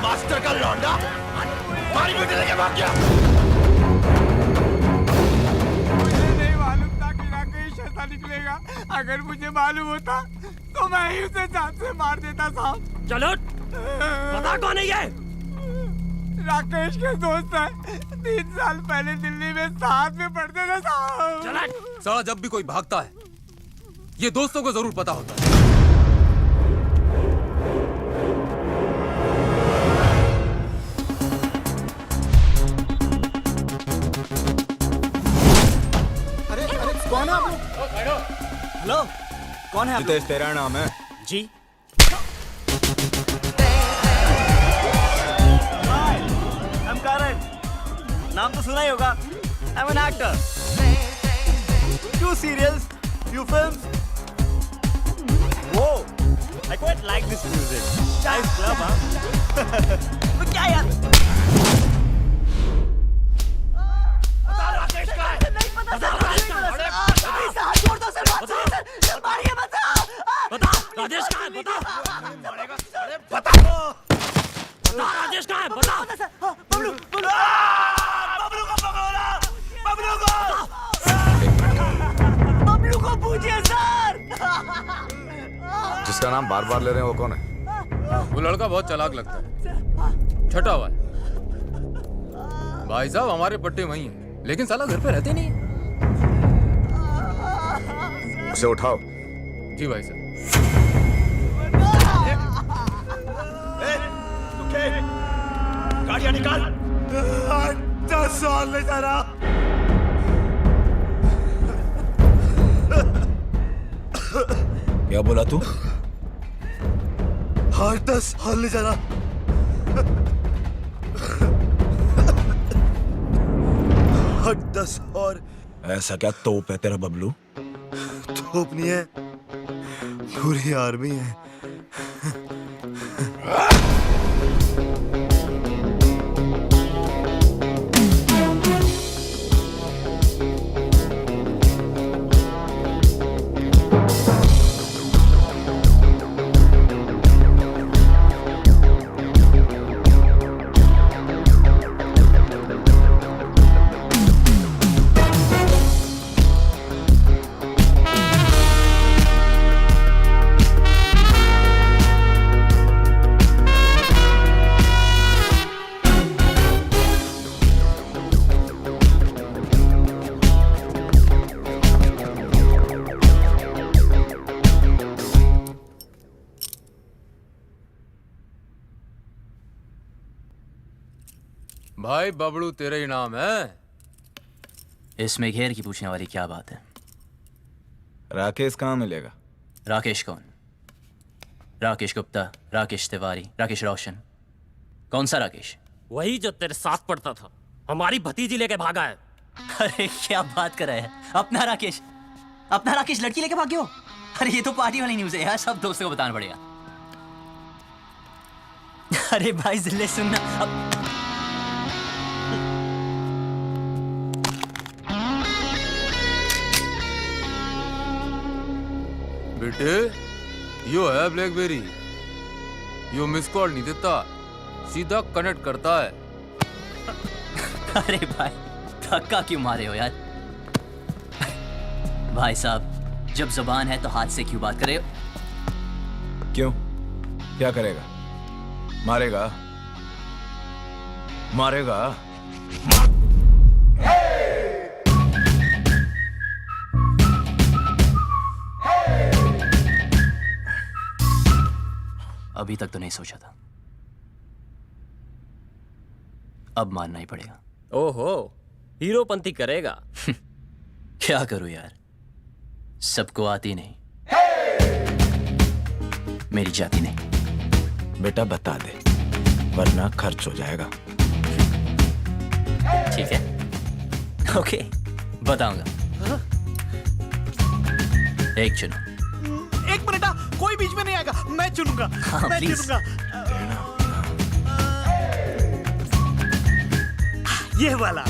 Master का लौंडा मारी बेटे लेके भाग गया। मुझे नहीं मालूम था कि राकेश ऐसा निकलेगा। अगर मुझे मालूम होता तो मैं ही उसे जान से मार देता साहब। चलो बता कौन है ये? राकेश के दोस्त है, 3 साल पहले दिल्ली में साथ में पढ़ते थे साहब। चला साला जब भी कोई भागता है ये दोस्तों को जरूर पता होता है। कौन है आप? हेलो, कौन है आप? जितेश तेरा नाम है? जी। I'm Karan. नाम तो सुना ही होगा। I'm an actor. 2 serials, few films. Whoa, I quite like this music. Nice club, huh? तो क्या यार? राकेश का है। नहीं पता बता सर, राकेश नहीं का पता है। सर। प्लीज सर, हाथ छोड़ दो सर, बात सुनिए सर। सर मारिए मत सर। बता राजेश का है, बता बता राजेश का है, बता। बबलू, बबलू। बबलू को पकड़ो ना, बबलू को। बबलू को पूछिए सर। जिसका नाम बार बार ले रहे हैं वो कौन है? वो लड़का बहुत चालाक लगता है, छटा हुआ है। भाई साहब हमारे पट्टे वही हैं, लेकिन साला घर पे रहते नहीं है। उसे उठाओ। जी भाई साहब। गाड़ियां निकाल। 10 साल ले जा रहा। क्या बोला तू? 10 साल ले जा रहा। 10 और ऐसा क्या तोप है तेरा बबलू? तोप नहीं है, पूरी आर्मी है। भाई बबलू तेरे ही नाम है? इसमें घेर की पूछने वाली क्या बात है? राकेश कहाँ मिलेगा? राकेश कौन? राकेश गुप्ता, राकेश तिवारी, राकेश रोशन? कौन सा राकेश? वही जो तेरे साथ पढ़ता था, हमारी भतीजी लेके भागा है। अरे क्या बात कर रहे हैं? अपना राकेश लड़की लेके भाग गया हो? अरे ये तो पार्टी वाली न्यूज़ है यार, सब दोस्तों को बताना पड़ेगा। अरे भाई जिले सुनना बेटे यो है ब्लैकबेरी, यो मिस कॉल नहीं देता, सीधा कनेक्ट करता है। अरे भाई धक्का क्यों मारे हो यार? भाई साहब जब जुबान है तो हाथ से क्यों बात करे हो? क्यों? क्या करेगा? मारेगा? मारेगा? अभी तक तो नहीं सोचा था, अब मानना ही पड़ेगा। ओहो, हीरोपंती करेगा। क्या करूं यार, सबको आती नहीं, मेरी जाती नहीं। बेटा बता दे वरना खर्च हो जाएगा। ठीक है, ओके बताऊंगा। एक चुनो। एक मिनट, कोई बीच में नहीं आएगा, मैं चुनूंगा। हाँ, मैं please। चुनूंगा। ये वाला।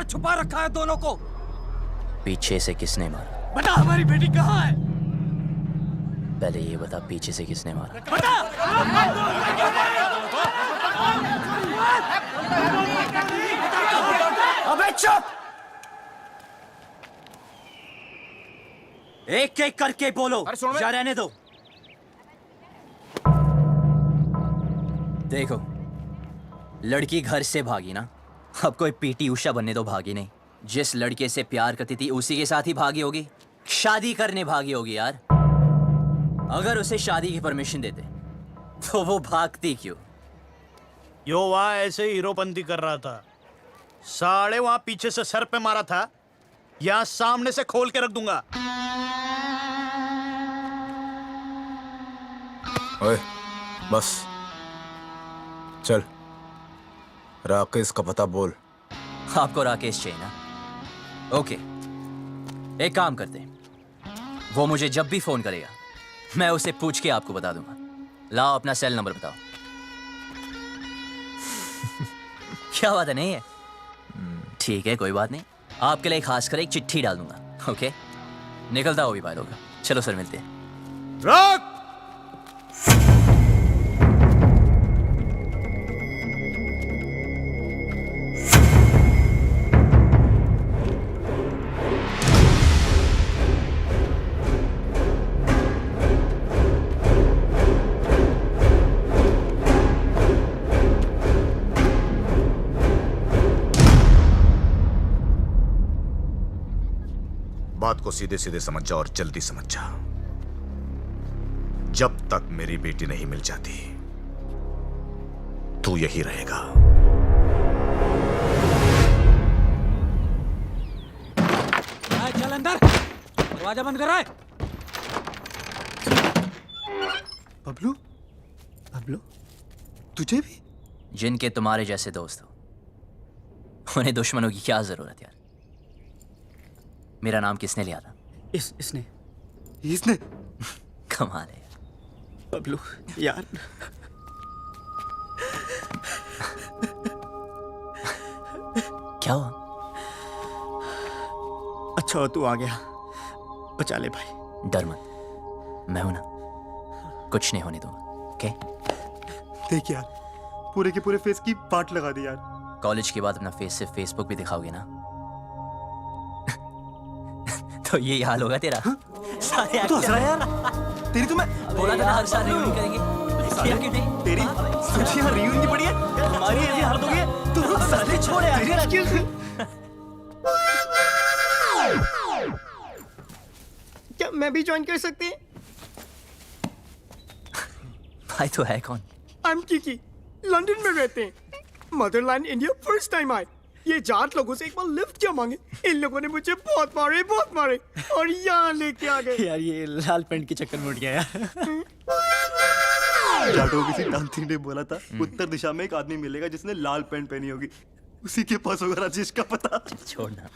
छुपा रखा है दोनों को? पीछे से किसने मारा? बता, हमारी बेटी कहाँ है? पहले ये बता, पीछे से किसने मारा? बता! अबे चुप! एक एक करके बोलो, अरे सुन बे। या रहने दो। देखो, लड़की घर से भागी ना, अब कोई पीटी उषा बनने तो भागी नहीं। जिस लड़के से प्यार करती थी उसी के साथ ही भागी होगी, शादी करने भागी होगी यार। अगर उसे शादी की परमिशन देते तो वो भागती क्यों? यो वहां ऐसे ही हीरोपंती कर रहा था, साले वहां पीछे से सर पे मारा था, यहां सामने से खोल के रख दूंगा। ओए बस चल, राकेश का पता बोल। आपको राकेश चाहिए ना? ओके, एक काम करते हैं, वो मुझे जब भी फोन करेगा मैं उसे पूछ के आपको बता दूंगा। लाओ अपना सेल नंबर बताओ। क्या बात है, नहीं है? ठीक है, कोई बात नहीं, आपके लिए खास कर एक चिट्ठी डाल दूंगा। ओके, निकलता हो भी पाए होगा। चलो सर, मिलते हैं। रख! बात को सीधे सीधे समझ जा और जल्दी समझ जा। जब तक मेरी बेटी नहीं मिल जाती तू यही रहेगा। चल अंदर, दरवाजा बंद कर रहा है। बबलू, बबलू, तुझे भी? जिनके तुम्हारे जैसे दोस्त हो उन्हें दुश्मनों की क्या जरूरत यार? मेरा नाम किसने लिया था? इसने कमाल है यार। बबलू यार, क्या हुआ? अच्छा तू आ गया, बचा ले भाई। डर मत, मैं हूं ना, कुछ नहीं होने दूंगा। ओके? देख यार, पूरे के पूरे फेस की पार्ट लगा दी यार। कॉलेज के बाद अपना फेस सिर्फ फेसबुक भी दिखाओगे ना तो ये हाल होगा तेरा। सारे तो हंस रहा है यार, तेरी तो मैं बोला था ना हर साल रियूनियन करेंगे, किया क्यों नहीं? तेरी सोची यार, रियूनियन की पड़ी है, हमारी ऐसी हालत हो गई है, तू साले छोड़ यार। क्या मैं भी ज्वाइन कर सकती? भाई तो है कौन? आई एम किकी, लंदन में रहते हैं, मदरलैंड इंडिया फर्स्ट टाइम आए। ये जाट लोगों से एक बार लिफ्ट क्या मांगे, इन लोगों ने मुझे बहुत मारे और यहाँ लेके आ गए। यार ये लाल पेंट के चक्कर में उठ गया यार। जाटो किसी डांसी ने बोला था उत्तर दिशा में एक आदमी मिलेगा जिसने लाल पेंट पहनी होगी, उसी के पास होगा राजेश का पता। छोड़ना।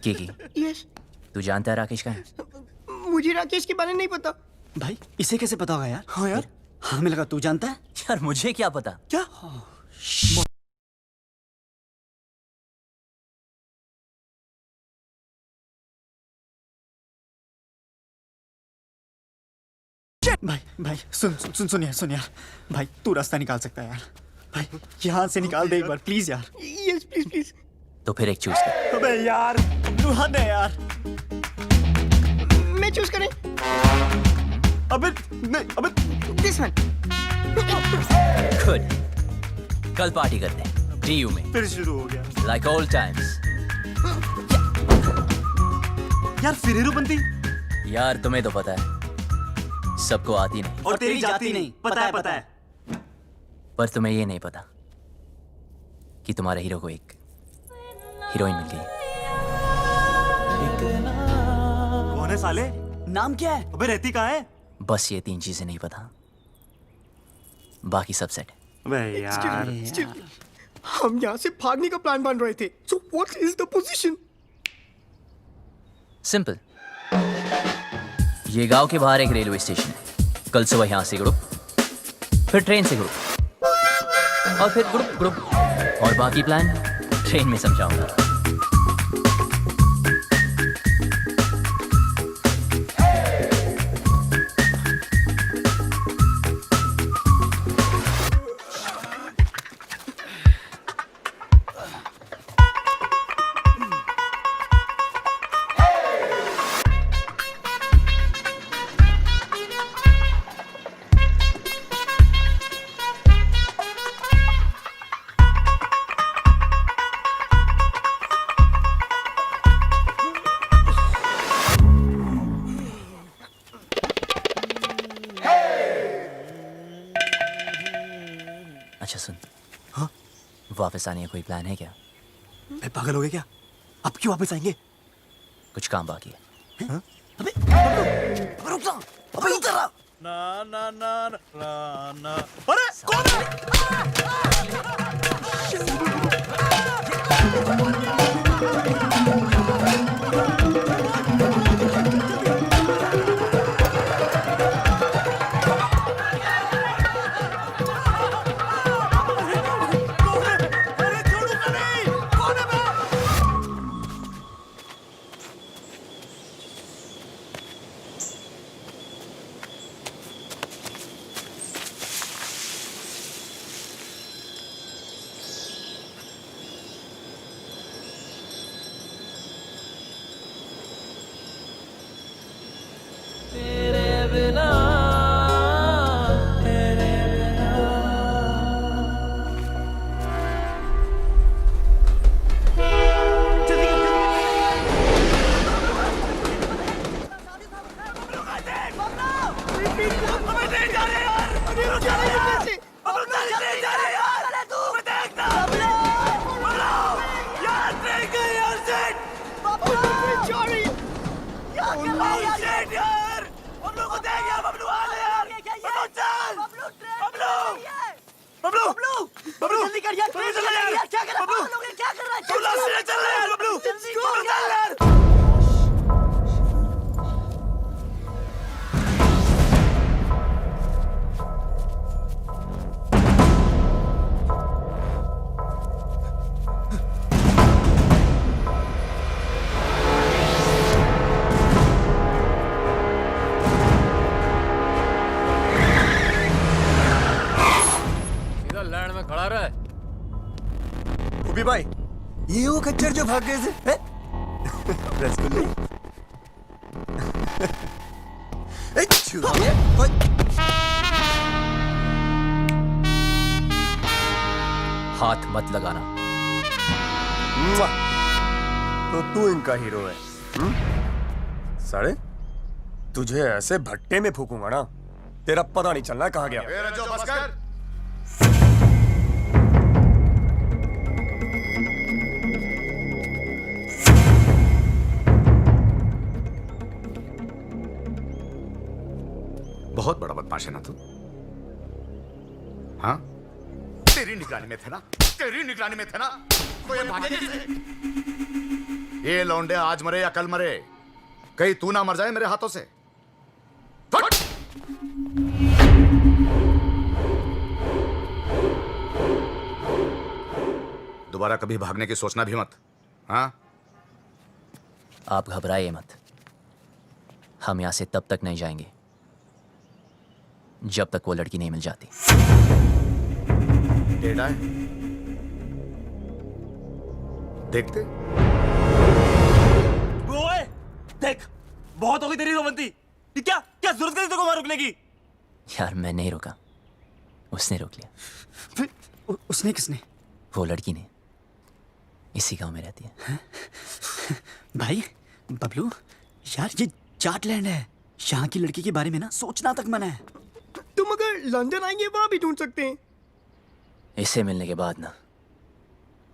की यस, तू जानता है राकेश का है? मुझे राकेश के बारे में नहीं पता। भाई इसे कैसे पता होगा यार? हाँ यार, हमें लगा तू जानता है। यार मुझे क्या पता? क्या? भाई सुन यार, भाई तू रास्ता निकाल सकता है यार, भाई यहाँ से निकाल दे एक बार प्लीज यार। Yes please. तो फिर एक चूज कर। अबे यार तू हद है यार। मैं चूज करें? अबे नहीं, अबे दिस वन। गुड, कल पार्टी करते हैं DU में, फिर शुरू हो गया लाइक ओल्ड टाइम्स। यार। फिर हीरोपंती? यार तुम्हें तो पता है सबको आती नहीं, और तेरी जाती नहीं, पता है। पर तुम्हें ये नहीं पता कि तुम्हारे हीरो को एक हीरोइन मिल गई। कौन है साले? नाम क्या है? अबे रहती कहाँ है? बस ये 3 चीजें नहीं पता, बाकी सब सेट है। अबे यार हम यहाँ से भागने का प्लान बन रहे थे। So what is the position? Simple, ये गांव के बाहर एक रेलवे स्टेशन है। कल सुबह यहाँ से ग्रुप, फिर ट्रेन से ग्रुप, और फिर ग्रुप, और बाकी प्लान ट्रेन में समझाऊंगा। अच्छा सुन, हाँ? वापस आने का कोई प्लान है क्या? मैं पागल हो गया क्या? अब क्यों वापस आएंगे? कुछ काम बाकी है। हाँ? अबे रुक जा! अबे रुक जा! ना ना ना ना ना अरे कौन है? अरे छोड़ूंगा नहीं। कौन है बे? सीधा लैंड में खड़ा रहा है। उबी भाई, ये वो खच्चर जो भाग गए थे, हैं? रसगुल्ले। ए, छुरिया, ओए। हाथ मत लगाना। मुआ। तो तू इनका हीरो है, साले? तुझे ऐसे भट्टे में फूकूंगा ना, तेरा पता नहीं चलना कहाँ गया। बहुत बड़ा बदमाश है ना तू? हाँ? तेरी निगरानी में थे ना? तेरी निगरानी में थे ना? तो ये भागे कैसे? ये लौंडे आज मरे या कल मरे, कहीं तू ना मर जाए मेरे हाथों से। फट! दोबारा कभी भागने की सोचना भी मत। हाँ? आप घबराइए मत। हम यहां से तब तक नहीं जाएंगे जब तक वो लड़की नहीं मिल जाती। टेढ़ा है? देखते? ओए, देख, बहुत हो गई तेरी रोमंती। ये क्या जरूरत करी तेरे को वहां रुकने की? यार मैं नहीं रुका, उसने रोक लिया। उसने किसने? वो लड़की ने। इसी गांव में रहती है। भाई बबलू, यार ये जाटलैंड है, यहाँ की लड़की के बारे में ना सोचना तक मना है। तुम अगर लंदन आएंगे वहां भी ढूंढ सकते हैं। इसे मिलने के बाद ना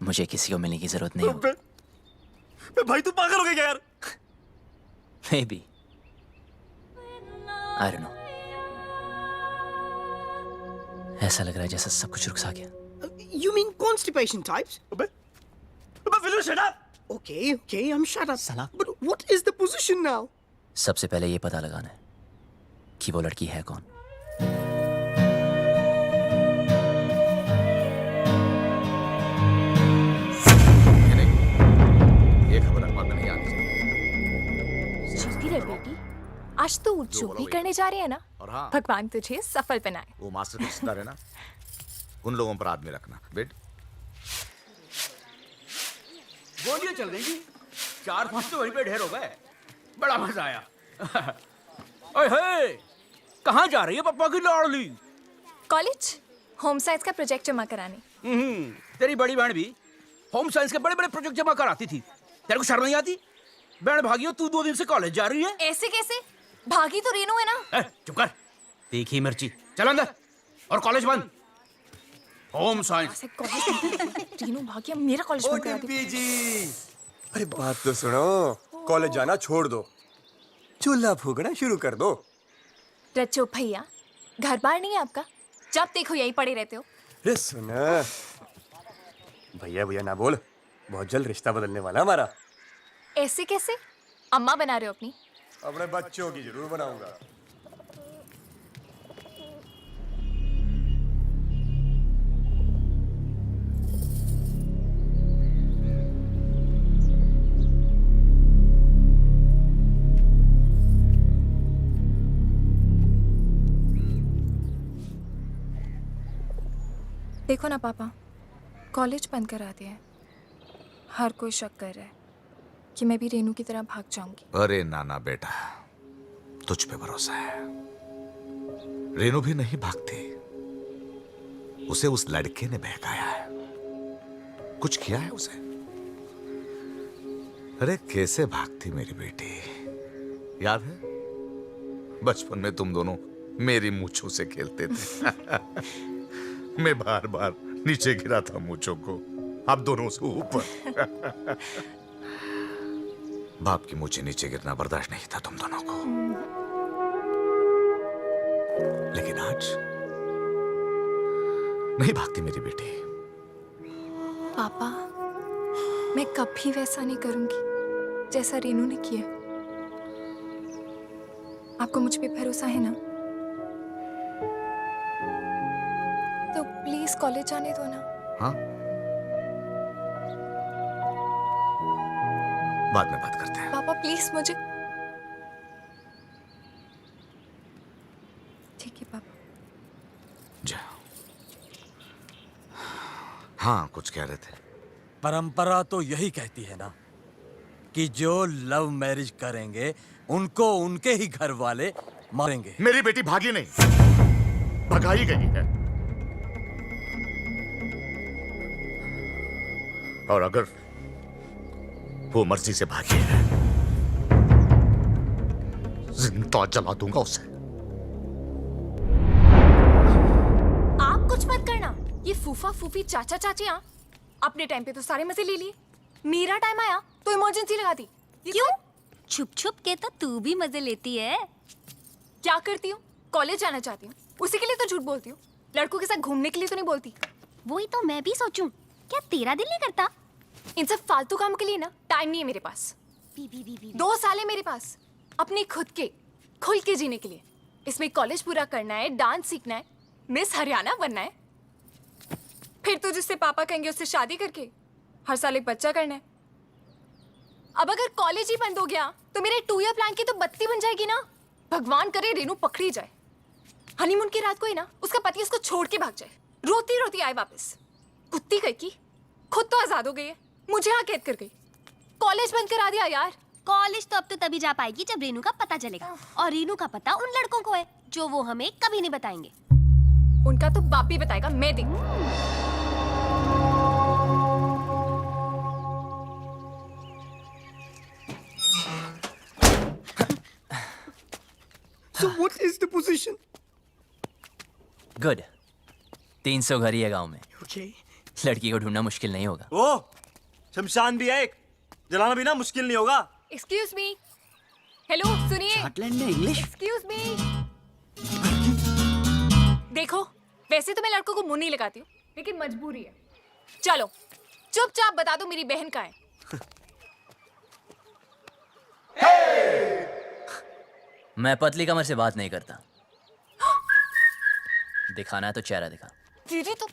मुझे किसी को मिलने की जरूरत नहीं होगी। भाई तू पागल हो गया क्या यार? Maybe. I don't know. ऐसा लग रहा है जैसा सब कुछ रुक सा गया। You mean constipation types? अबे Villu shut up. Okay, I'm shut up. साला। But what is the position now? सबसे पहले ये पता लगाना है कि वो लड़की है कौन। आज तू जो भी करने जा रही है ना, और हाँ, भगवान तुझे सफल बनाए। वो मास्टर के रिश्तेदार है ना, उन लोगों पर आदमी रखना। बेट गोलियां चल गई जी, 4-5 तो वहीं पे ढेर हो गए। बड़ा मजा आया। ओए हे, कहाँ जा रही है पप्पा की लाडली? कॉलेज होम साइंस का प्रोजेक्ट जमा कराने। तेरी बड़ी बहन भी होम साइंस के बड़े बड़े प्रोजेक्ट जमा कराती थी। तेरे को शर्म नहीं आती? बहन भागी हो, तू 2 दिन से कॉलेज जा रही है। ऐसे कैसे? भागी तो रेनू है ना। चुप कर, तीखी मिर्ची। चल अंदर, और कॉलेज बंद। Home science. रेनू भागी, अब मेरा कॉलेज बंद करा दी। जी, अरे बात तो सुनो, कॉलेज जाना छोड़ दो, चूल्हा फूकना शुरू कर दो। रचो भैया, घर बार नहीं है आपका? जब देखो यही पड़े रहते हो। अरे सुना, भैया भैया ना बोल, बहुत जल्द रिश्ता बदलने वाला हमारा। ऐसे कैसे? अम्मा बना रहे हो अपनी? अपने बच्चों की जरूर बनाऊंगा। देखो ना पापा, कॉलेज बंद करा दिया है। हर कोई शक कर रहा है कि मैं भी रेनू की तरह भाग जाऊंगी। अरे नाना बेटा, तुझ पे भरोसा है। रेनू भी नहीं भागती, उसे उस लड़के ने बहकाया है, कुछ किया है उसे। अरे कैसे भागती मेरी बेटी, याद है बचपन में तुम दोनों मेरी मूंछों से खेलते थे। मैं बार बार नीचे गिरा था मूंछों को, अब दोनों से ऊपर। बाप की मूंछें नीचे गिरना बर्दाश्त नहीं था तुम दोनों को, लेकिन आज नहीं भागती मेरी बेटी। पापा, मैं कभी वैसा नहीं करूंगी जैसा रेनू ने किया। आपको मुझ पे भरोसा है ना? तो प्लीज कॉलेज जाने दो ना। हाँ, बाद में बात करते हैं। पापा प्लीज मुझे। ठीक है पापा। जा। हाँ, कुछ कह रहे थे? परंपरा तो यही कहती है ना कि जो लव मैरिज करेंगे उनको उनके ही घर वाले मारेंगे। मेरी बेटी भागी नहीं, भगाई गई है। और अगर वो मर्जी से भागी है, जिंदा जला दूंगा उसे। आप कुछ मत करना। ये फूफा फूफी चाचा चाचियां अपने टाइम पे तो सारे मजे ले लिए। मेरा टाइम आया तो इमरजेंसी लगा दी। क्यों? छुप छुप के तो तू भी मजे लेती है। क्या करती हूँ? कॉलेज जाना चाहती हूँ, उसी के लिए तो झूठ बोलती हूँ। लड़कों के साथ घूमने के लिए तो नहीं बोलती। वही तो मैं भी सोचूं, क्या तेरा दिल नहीं करता? इन सब फालतू काम के लिए ना टाइम नहीं है मेरे पास। 2 साल है मेरे पास अपने खुद के खुल के जीने के लिए। इसमें कॉलेज पूरा करना है, डांस सीखना है, मिस हरियाणा बनना है, फिर तो जिससे पापा कहेंगे उससे शादी करके हर साल एक बच्चा करना है। अब अगर कॉलेज ही बंद हो गया तो मेरे 2 ईयर प्लान की तो बत्ती बन जाएगी ना। भगवान करे रेनू पकड़ी जाए, हनीमून की रात को ही ना उसका पति उसको छोड़ के भाग जाए, रोती रोती आए वापस। कुत्ती कहीं की खुद तो आजाद हो गई है, मुझे यहाँ कैद कर गई। कॉलेज बंद करा दिया यार। कॉलेज तो अब तो तभी जा पाएगी जब रेनू का पता चलेगा, और रेनू का पता उन लड़कों को है जो वो हमें कभी नहीं बताएंगे। उनका तो बाप ही बताएगा, मैं देखूं। So what is the position? Good. 300 घर ही है गांव में। Okay. लड़की को ढूंढना मुश्किल नहीं होगा। ओ, शमशान भी है एक, जलाना भी ना मुश्किल नहीं होगा। एक्सक्यूज मी, हेलो सुनिए। स्कॉटलैंड में इंग्लिश। Excuse me. देखो, वैसे तो मैं लड़कों को मुंह नहीं लगाती हूँ, लेकिन मजबूरी है। चलो चुपचाप बता दो मेरी बहन कहाँ है। मैं पतली कमर से बात नहीं करता। दिखाना है तो चेहरा दिखा। दीदी तो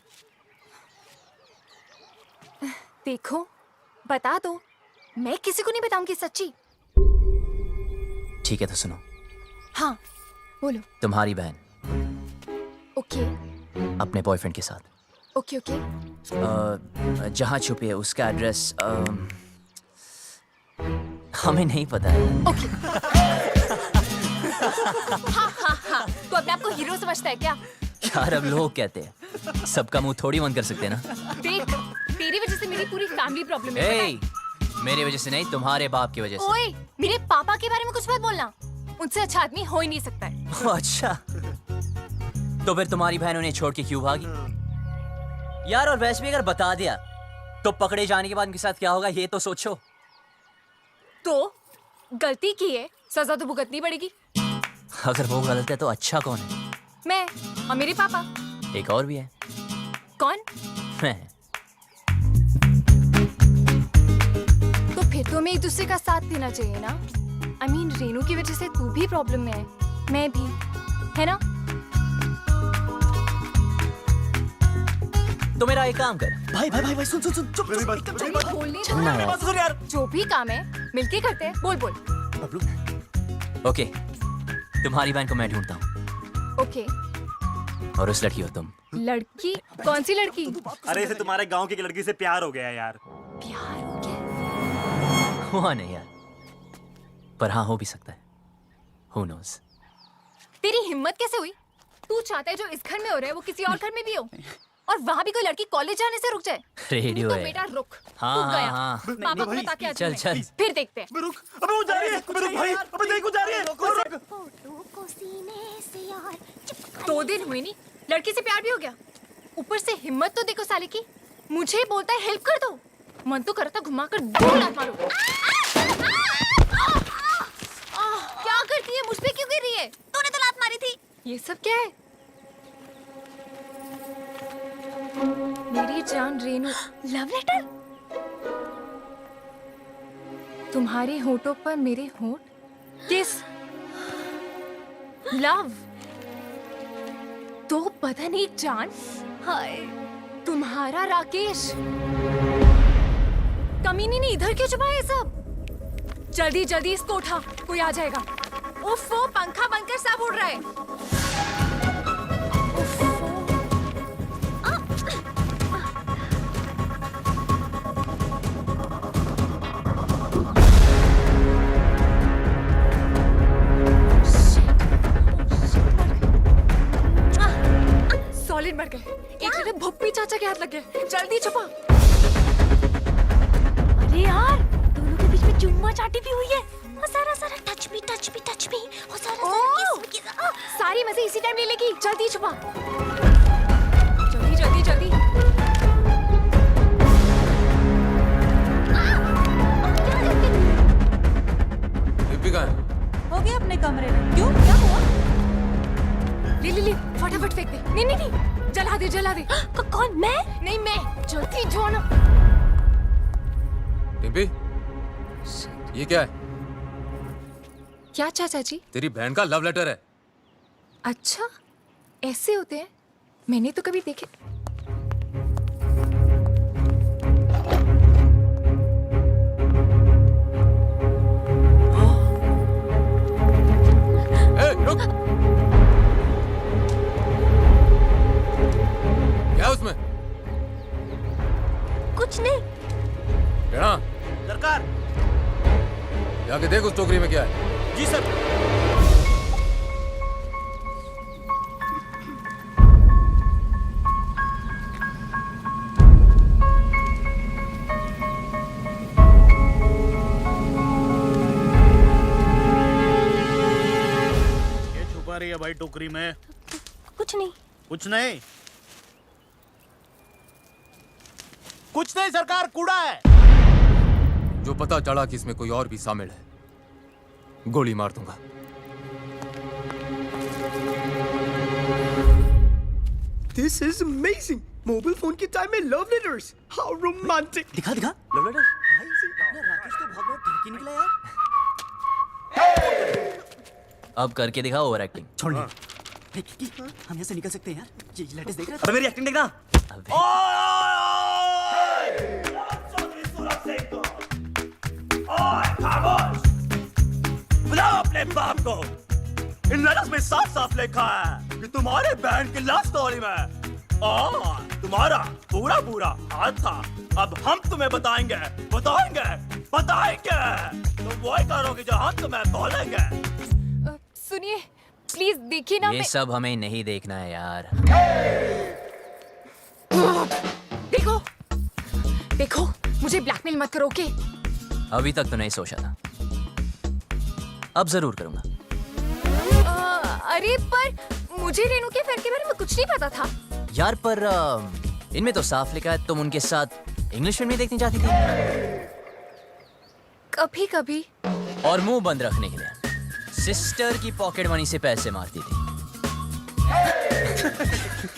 देखो, बता दो, मैं किसी को नहीं बताऊंगी सच्ची। ठीक है तो सुनो, हाँ बोलो। तुम्हारी बहन ओके अपने बॉयफ्रेंड के साथ ओके ओके। जहाँ छुपी है उसका एड्रेस हमें नहीं पता है। ओके। हाँ हाँ हाँ, तो अपने आप को हीरो समझता है क्या? यार अब लोग कहते हैं, सबका मुंह थोड़ी बंद कर सकते हैं ना। देख, तेरी वजह से मेरी पूरी फैमिली प्रॉब्लम है। ए, मेरी वजह से नहीं, तुम्हारे बाप की वजह से। ओए, मेरे पापा के बारे में कुछ मत बोलना। उनसे अच्छा आदमी हो ही नहीं सकता है। अच्छा, तो फिर तुम्हारी बहन उन्हें छोड़ के क्यों भागी? यार और वैसे भी अगर बता दिया तो पकड़े जाने के बाद उनके साथ क्या होगा ये तो सोचो। तो गलती की है, सजा तो भुगतनी पड़ेगी। अगर वो गलत है तो अच्छा कौन है? मैं और मेरे पापा। एक और भी है। कौन? मैं। तो फिर तो हमें एक दूसरे का साथ देना चाहिए ना। I mean, रेनू की वजह से तू भी प्रॉब्लम में है, मैं भी, है ना? तो मेरा एक काम कर। भाई सुन चुप बोलने चलना यार। सुन यार। जो भी काम है मिलके करते हैं। बोल बोल। ओके, तुम्हारी बहन को मैं ढूंढता हूँ ओके। और उस लड़की हो तुम। लड़की? कौन सी लड़की? अरे इसे तुम्हारे गांव की एक लड़की से प्यार हो गया है यार। प्यार हो गया? हुआ नहीं यार, पर हाँ हो भी सकता है। Who knows? तेरी हिम्मत कैसे हुई? तू चाहता है जो इस घर में हो रहा है वो किसी और घर में भी हो, और वहाँ भी कोई लड़की कॉलेज जाने से रुक जाए। रेडियो तो है। बेटा रुक। हाँ, तू गया। हाँ, हाँ। पापा को बता के आ चल, जाऊँ मैं। चल। फिर देखते हैं। रुक, अबे वो जा रही है। रुक भाई, अबे देख वो जा रही है। रुक। 2 दिन हुए नहीं, लड़की से प्यार भी हो गया। ऊपर से हिम्मत तो देखो साले की, मुझे बोलता है हेल्प कर दो। मन तो करता घुमा कर 2 लात मारो। क्या करती है? मुझ पे क्यों गिर रही है? तूने तो लात मारी थी। ये सब क्या है? मेरी जान रेनू, लव लेटर? तुम्हारे होठों पर मेरे होठ, किस? लव? तो पता नहीं जान। हाय, तुम्हारा राकेश। कमीनी ने इधर क्यों छुपा है सब? जल्दी जल्दी इसको उठा, कोई आ जाएगा। उफ, वो पंखा बनकर सब उड़ रहा है। उफ, सॉलिड मर गए। एक मिनट, भुप्पी चाचा के हाथ लग गए। जल्दी छुपा। अरे यार, दोनों के बीच में चुम्मा चाटी भी हुई है। और सारा सारा टच मी और सारा किस। सारी मजे इसी टाइम ले लेगी। जल्दी छुपा, जल्दी जल्दी जल्दी। दीपिका हो गया अपने कमरे में। क्यों, क्या हुआ? ले फटाफट फेंक दे। नहीं नहीं नहीं, जला दे जला दे। कौन? मैं? नहीं मैं। जल्दी जोड़ो। डिम्पी, ये क्या है? क्या चाचा जी? तेरी बहन का लव लेटर है। अच्छा, ऐसे होते हैं? मैंने तो कभी देखे। ए, रुक। क्या है उसमें? कुछ नहीं। क्या? सरकार। जाके देख उस टोकरी में क्या है। जी सर। ये छुपा रही है भाई टोकरी में? कुछ नहीं। कुछ नहीं, कुछ नहीं सरकार, कूड़ा है। जो पता चला कि इसमें कोई और भी शामिल है, गोली मार दूंगा। This is amazing. Mobile phone के टाइम में लव लेटर्स, हाउ रोमांटिक। दिखा लव लेटर। भाई अपना राकेश तो बहुत बड़ा ठगी निकला यार। अब करके दिखा ओवर एक्टिंग। छोड़। हम यहाँ से निकल सकते हैं यार। ये लेटेस्ट देख रहा है? अबे मेरी एक्टिंग देखना। अबे बुलाओ अपने बाप को। इन लेटर्स में साफ साफ लिखा है कि तुम्हारे बहन की लव स्टोरी में तुम्हारा पूरा पूरा हाथ था। अब हम तुम्हें बताएंगे बताएंगे बताएंगे, तुम वही करोगे जो हम तुम्हें बोलेंगे। सुनिए प्लीज देखिए ना। ये सब हमें नहीं देखना है यार। देखो देखो मुझे ब्लैकमेल मत करो, ओके? अभी तक तो नहीं सोचा था, अब जरूर करूंगा। अरे पर मुझे रेनू के फ्रेंड के बारे में कुछ नहीं पता था यार। पर इनमें तो साफ लिखा है तुम उनके साथ इंग्लिश फिल्में देखनी चाहती थी। कभी कभी। और मुंह बंद रखने के लिए सिस्टर की पॉकेट मनी से पैसे मारती थी।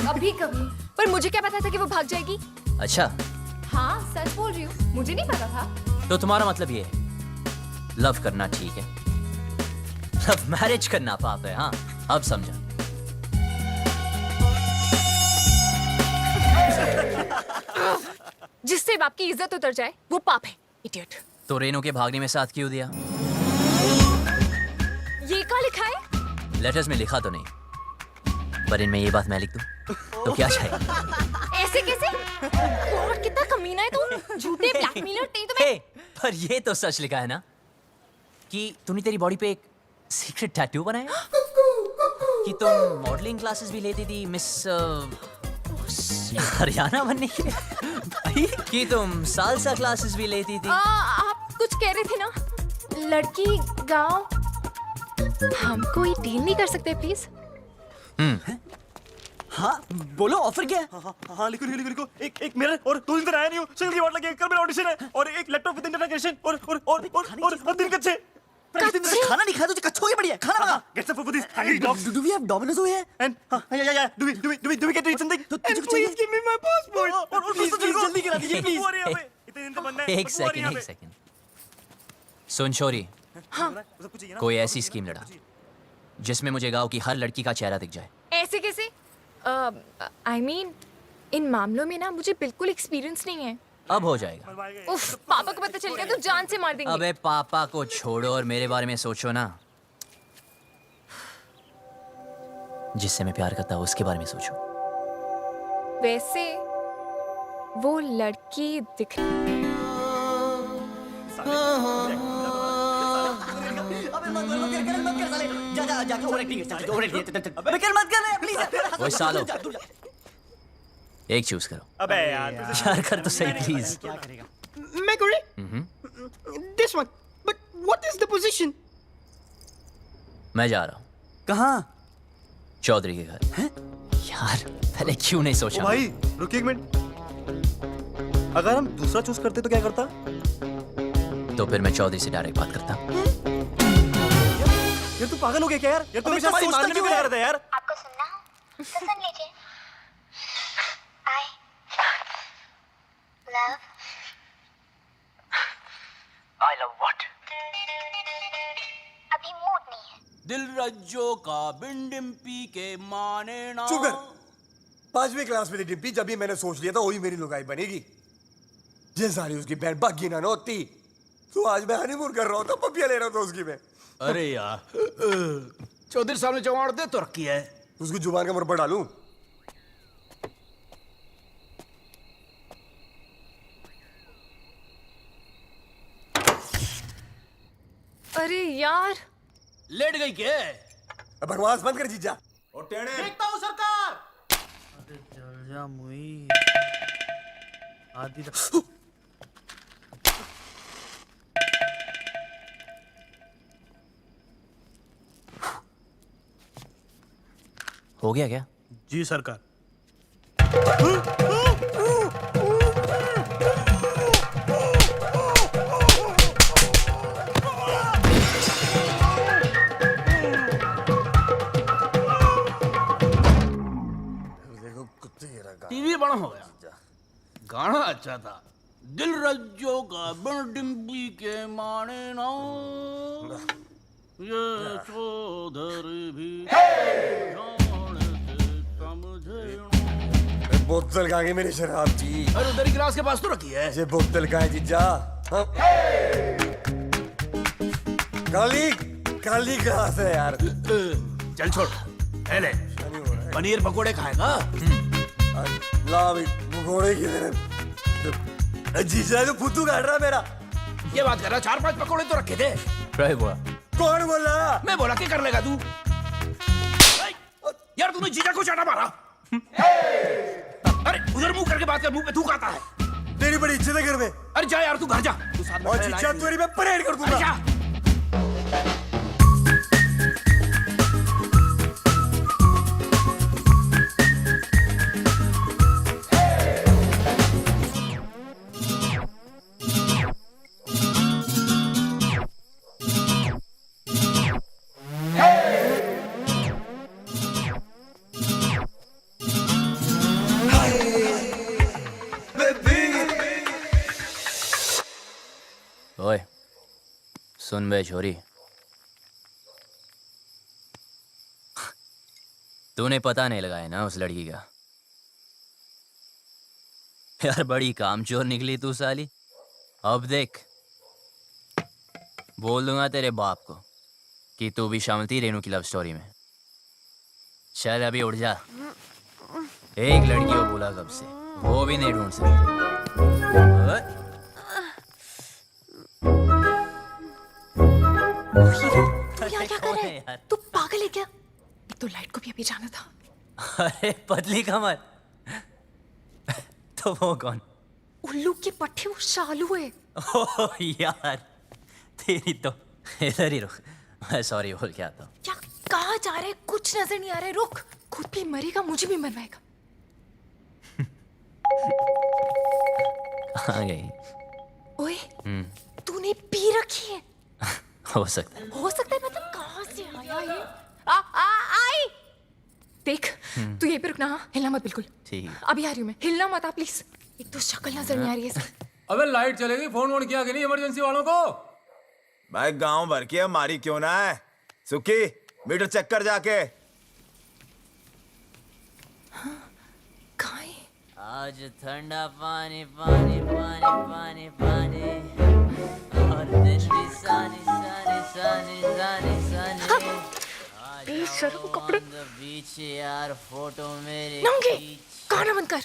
कभी कभी। पर मुझे क्या पता था कि वो भाग जाएगी? अच्छा, हाँ सच बोल रही हूँ, मुझे नहीं पता था। तो तुम्हारा मतलब ये है लव करना ठीक है, लव मैरिज करना पाप है। हाँ अब समझा। जिससे बाप की इज्जत उतर जाए वो पाप है, इडियट। तो रेनू के भागने में साथ क्यों दिया? ये क्या लिखा है? लेटर्स में लिखा तो नहीं, पर इनमें ये बात मैं लिख दूं तो क्या चाहिए? ऐसे कैसे? गॉड कितना कमीना है तुम, झूठे ब्लैकमेलर। नहीं तो मैं हे, पर ये तो सच लिखा है ना कि तूने तेरी बॉडी पे एक सीक्रेट टैटू बनाया, कि तुम मॉडलिंग क्लासेस भी लेती थी मिस हरियाणा बनने के लिए, कि तुम सालसा क्लासेस भी लेती थी। आप कुछ कह रहे थे ना? लड़की गांव। हम कोई डील नहीं कर सकते प्लीज? हाँ बोलो, ऑफर क्या है? हाँ लिखो लिखो लिखो। एक मिरर और 2 दिन आया नहीं हूँ, सिंगल की वाट लगी, कल मेरा ऑडिशन है, और एक लैपटॉप विद इंटरनेट कनेक्शन, और दिन कच्चे। खाना नहीं खाया तो कच्चो ही बढ़िया खाना बना। Get some food for this hungry dogs. Do we have Domino's over here? And yeah. Do we get to eat something? तो तुझे Please give me my passport. और please जल्दी करा दीजिए प्लीज। इतने दिन तो बनना है। एक सेकंड सुन शोरी, कोई ऐसी स्कीम लड़ा जिसमें मुझे गांव की हर लड़की का चेहरा दिख जाए। ऐसे कैसे? I mean, इन मामलों में ना मुझे बिल्कुल एक्सपीरियंस नहीं है। अब हो जाएगा। उफ, पापा को पता चल गया तो जान से मार देंगे। अबे पापा को छोड़ो और मेरे बारे में सोचो ना। जिससे मैं प्यार करता हूँ उसके बारे में सोचो। वैसे वो लड़की दिख वो सालो, एक चूज करो। अबे यार यार कर तो सही प्लीज। मैं This one. But what is the position? मैं जा रहा हूँ। कहाँ? चौधरी के घर। यार पहले क्यों नहीं सोचा? भाई रुकिए एक मिनट, अगर हम दूसरा चूज करते तो क्या करता? तो फिर मैं चौधरी से डायरेक्ट बात करता। यार तू पागल हो गया क्या यार? यार तू हमेशा सोचता क्यों क्या करता है यार? आपको सुनना हो तो सुन लीजिए। I love what? अभी मूड नहीं है। दिल रज्जो का बिंडिम्पी के माने ना। चुप कर। 5वीं क्लास में थी डिम्पी जब भी मैंने सोच लिया था वही मेरी लुगाई बनेगी। ये सारी उसकी बहन बागी ना होती तो आज मैं हनीमून कर रहा था, पपिया ले रहा था उसकी मैं। अरे यार चौधरी साहब ने जवान दे तो रखी है। उसकी जुबान का मुरब्बा डालूं? अरे यार लेट गई क्या? अब बकवास बंद कर जीजा। देखता हूँ सरकार। अरे चल जा मुई। आदि हो गया क्या? जी सरकार। टीवी बड़ा हो गया, गाना अच्छा था। दिल रज्जो का बिंडिम्पी के माने ना, ये चौधरी भी बोतल कहाँ गई मेरी शराब की? अरे उधर गिलास के पास तो रखी है। ये बोतल कहाँ है जीजा? हाँ? काली काली ग्लास है यार। चल छोड़ ए ले पनीर पकोड़े खाएगा ला भाई घोड़े की तरह जीजा तो फुद्दू काट रहा मेरा। ये बात कर रहा 4-5 पकोड़े तो रखे थे रहे बोला कौन बोल रहा? मैं बोला क्या कर लेगा तू यार तूने जीजा को चाटा मारा अरे उधर मुंह करके बात कर मुंह पे थूक आता है तेरी बड़ी इज्जत है घर में। अरे जा यार तू घर जा तू साथ में और खड़े जीजा लाइट तेरी मैं परेड कर में। अरे दूंगा। जा ओए सुन बे छोरी, तूने पता नहीं लगाया ना उस लड़की का। यार बड़ी कामचोर निकली तू साली। अब देख बोल दूंगा तेरे बाप को कि तू भी शामिल थी रेनू की लव स्टोरी में। चल अभी उठ जा, एक लड़की को बोला कब से, वो भी नहीं ढूंढ सकती। तू यहाँ क्या कर रहा है? तू पागल है क्या? एक तो लाइट को भी अभी जाना था। अरे पतली कमर तो वो कौन? उल्लू के पट्टे वो शालू है। ओह यार तेरी तो इधर ही रुक, मैं सॉरी बोल के आता हूँ। क्या कहाँ जा रहे? कुछ नजर नहीं आ रहा है। रुक, खुद भी मरेगा मुझे भी मरवाएगा। कहाँ गई? ओए तूने पी रखी है। हो सकता है। हो सकता है मतलब कहाँ से आया ये? आई देख तू यहीं पे रुकना, हाँ हिलना मत बिल्कुल। ठीक है। अभी आ रही हूँ मैं, हिलना मत प्लीज। एक तो शक्ल नजर नहीं आ रही है इसकी। अबे लाइट चलेगी, फोन वोन किया कि नहीं इमरजेंसी वालों को? भाई गांव भर की है, मारी क्यों ना है? सुखी मीटर चेक कर जाके। कहाँ है? आज ठंडा पानी पानी पानी पानी पानी और दिन भी सानी सानी सानी सानी सानी। बेशर्म कपड़े। बीच यार फोटो मेरे नंगे गाना बंद कर।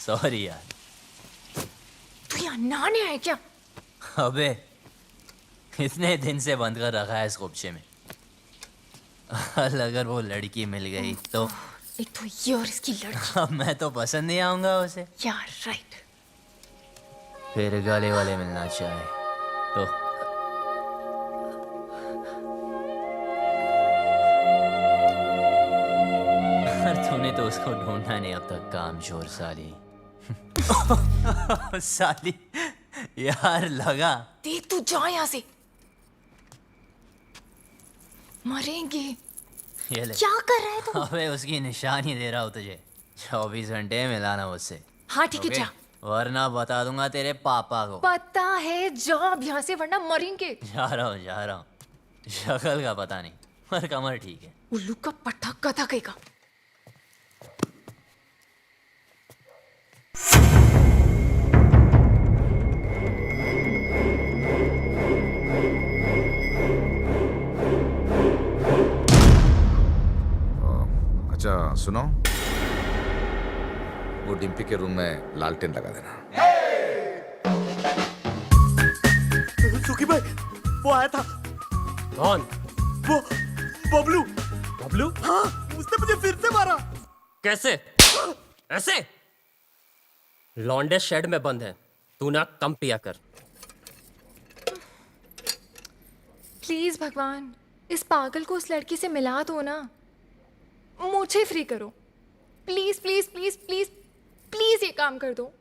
सॉरी यार। तू यहाँ नहाने आया क्या? अबे इतने दिन से बंद कर रखा है इस खुपचे में। अगर वो लड़की मिल गई तो एक तो ये और इसकी लड़की। मैं तो पसंद नहीं आऊंगा उसे। यार राइट। फिर गले वाले मिलना चाहे तो तूने तो उसको ढूंढा नहीं अब तक, कामचोर साली। साली यार लगा। देख तू जा यहाँ से, मरेंगे। ये ले। क्या कर रहा है तू? अबे उसकी निशानी दे रहा हूँ तुझे, 24 घंटे मिलाना मुझसे। हाँ ठीक है ओके? जा। वरना बता दूंगा तेरे पापा को। पता है जा अब यहाँ से, वरना मरेंगे। जा रहा हूँ। शक्ल का पता नहीं पर कमर ठीक है। उल्लू का पट्टा गधा कहेगा। अच्छा सुनो, वो डिम्पी के रूम में लालटेन लगा देना। सुखी भाई वो आया था। कौन? वो बबलू। बबलू? हाँ उसने मुझे फिर से मारा। कैसे? ऐसे? लौंडे शेड में बंद है, तू ना कम पिया कर। प्लीज भगवान इस पागल को उस लड़की से मिला दो ना, मुझे फ्री करो। Please please please please please ये काम कर दो।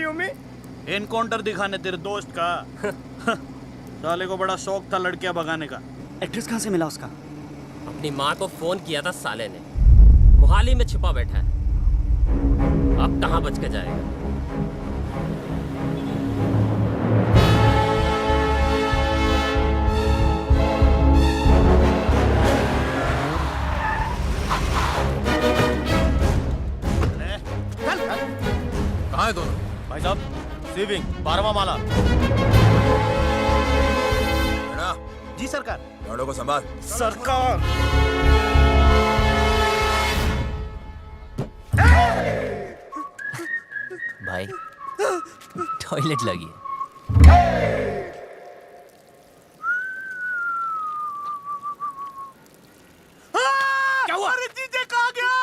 वीडियो में? एनकाउंटर दिखाने तेरे दोस्त का। साले को बड़ा शौक था लड़कियां भगाने का। एड्रेस कहाँ से मिला उसका? अपनी माँ को फोन किया था साले ने, मोहाली में छिपा बैठा है। अब कहाँ बच के जाएगा? कहाँ है दोनों? भाई साहब, सेविंग 12वां माला। बेटा, जी सरकार। लौंडों को संभाल। सरकार। भाई टॉयलेट लगी है। क्या हुआ? अरे जीजे कहाँ गया?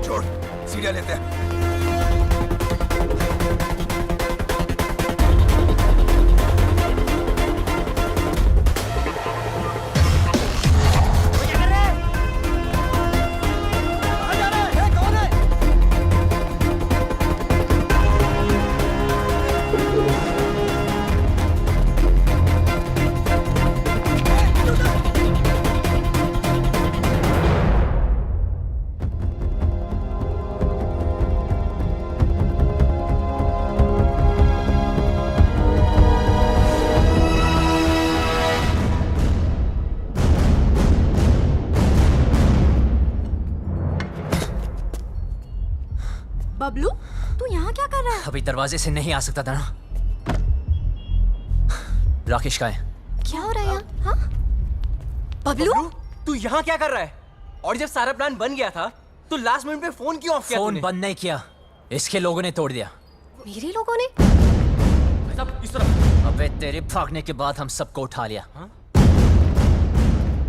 छोड़, सीढ़ियाँ लेते हैं। बबलू, तू यहाँ क्या कर रहा है? अभी दरवाजे से नहीं आ सकता था ना। राकेश का है। क्या हो रहा है यहाँ? हाँ? बबलू? तू यहाँ क्या कर रहा है? और जब सारा प्लान बन गया था तो लास्ट मिनट पे फोन क्यों ऑफ किया फोन तूने? बंद नहीं किया, इसके लोगों ने तोड़ दिया। मेरे लोगों ने? भाई साहब, इस तरफ। अबे तेरे भागने के बाद हम सबको उठा लिया।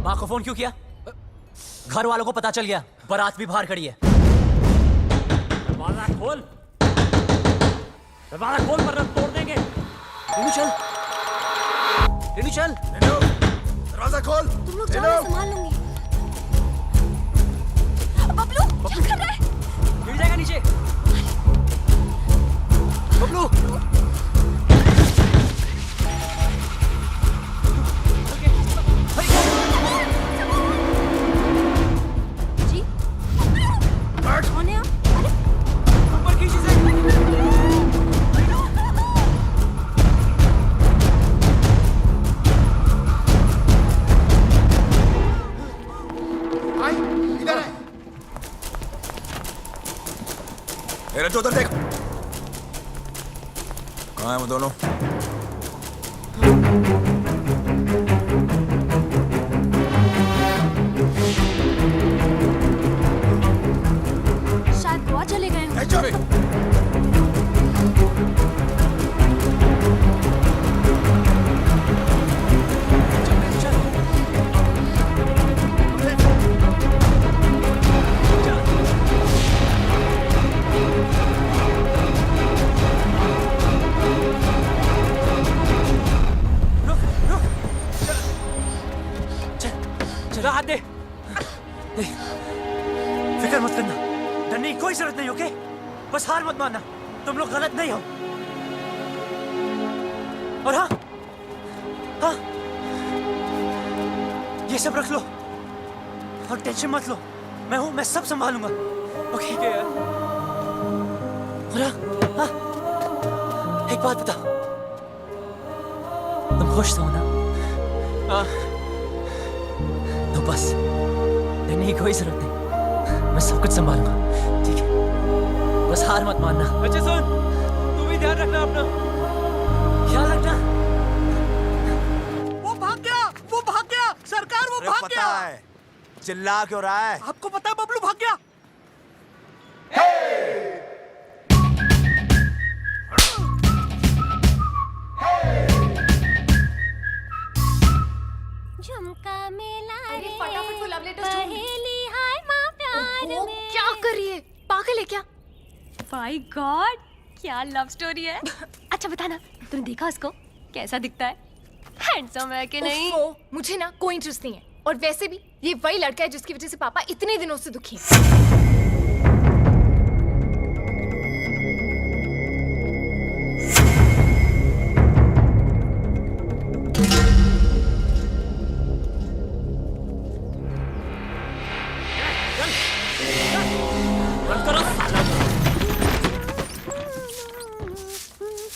माँ को फोन क्यों किया? घर वालों को पता चल गया, बारात भी बाहर खड़ी है। दरवाजा खोल, दरवाजा खोल वरना तोड़ देंगे। रेनू चल, रेनू चल। दरवाजा खोल। तुम लोग जाओ, मैं संभाल लूंगी। बबलू, क्या कर रहा है? गिर जाएगा नीचे। बबलू। जी? कौन है आप? अरे, ऊपर खींच इसे। इधर है। मेरा जो उधर देख। कहाँ है वो दोनों? शायद गोवा चले गए हों। ए, चुप! चला हाथ दे। फिक्र मत करना, डरने की कोई जरूरत नहीं, ओके? बस हार मत मानना, तुम लोग गलत नहीं हो। और हाँ, हाँ, ये सब रख लो और टेंशन मत लो। मैं हूं, मैं सब संभालूंगा, ओके? ठीक है यार। और हाँ, एक बात बता, तुम खुश हो ना? हाँ। तो बस डरने की कोई जरूरत नहीं, मैं सब कुछ संभालूंगा, ठीक है? बस हार मत मानना। बच्चे सुन, तू भी ध्यान रखना अपना, ख्याल रखना। वो भाग गया, वो भाग गया, सरकार वो भाग पता गया। है, चिल्ला क्यों रहा है? आपको पता है बबलू भाग गया? अरे फटाफट वो लव लेटर्स ढूंढ। क्या कर रही है? पागल है क्या? बाय गॉड, क्या लव स्टोरी है। अच्छा बताना, तूने देखा उसको? कैसा दिखता है? हैंडसम है कि नहीं? मुझे ना कोई इंटरेस्ट नहीं है। और वैसे भी ये वही लड़का है जिसकी वजह से पापा इतने दिनों से दुखी हैं।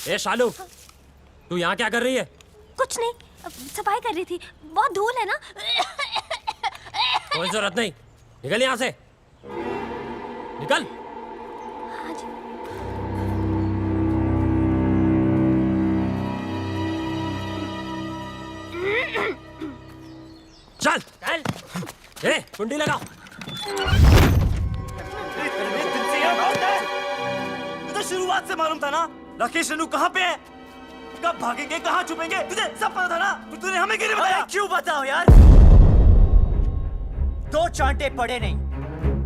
ए शालू, तू यहाँ क्या कर रही है? कुछ नहीं, सफाई कर रही थी। बहुत धूल है ना। कोई जरूरत नहीं, निकल यहाँ से, निकल। चल चल, ए कुंडी लगाओ। तुझे शुरुआत से मालूम था ना राकेश रेनू कहाँ पे है, कब भागेंगे, कहाँ छुपेंगे, तुझे सब पता था ना। तूने हमें क्यों नहीं बताया? क्यों बताओ यार? दो चांटे पड़े नहीं,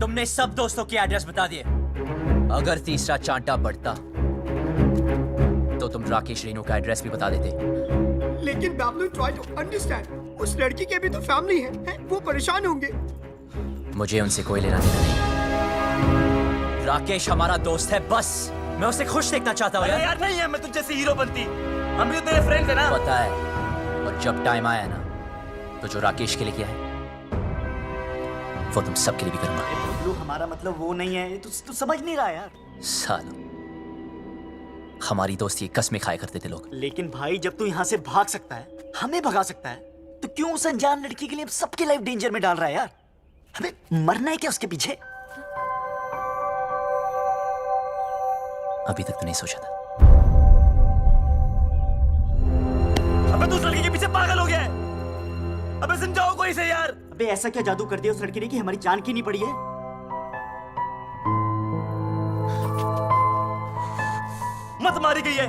तुमने सब दोस्तों के एड्रेस बता दिए। अगर तीसरा चांटा पड़ता तो तुम राकेश रेनू का एड्रेस भी बता देते। लेकिन बाबलू, ट्राई टू अंडरस्टैंड, उस लड़की के भी तो फैमिली है? वो परेशान होंगे। मुझे उनसे कोई लेना देना नहीं। राकेश हमारा दोस्त है, बस मैं उसे खुश देखना चाहता हूँ यार। नहीं है मैं तुझ जैसी हीरो बनती, हम भी तो तेरे फ्रेंड्स है ना। पता है, और जब टाइम आया ना तो जो राकेश के लिए किया है वो तुम सबके लिए भी करूंगा। बबलू, हमारा मतलब वो नहीं है, तू समझ नहीं रहा यार। सालों, हमारी दोस्ती कसमें खाया करते थे लोग। लेकिन भाई, जब तू यहाँ से भाग सकता है, हमें भगा सकता है, तो क्यों उस अनजान लड़की के लिए सबकी लाइफ डेंजर में डाल रहा है यार? हमें मरना है क्या उसके पीछे? अभी तक तो नहीं सोचा था। अबे तू उस लड़की के पीछे पागल हो गया है। अबे समझाओ कोई से यार। अबे ऐसा क्या जादू कर दिया उस लड़की ने कि हमारी जान की नहीं पड़ी है? मत मारी गई है।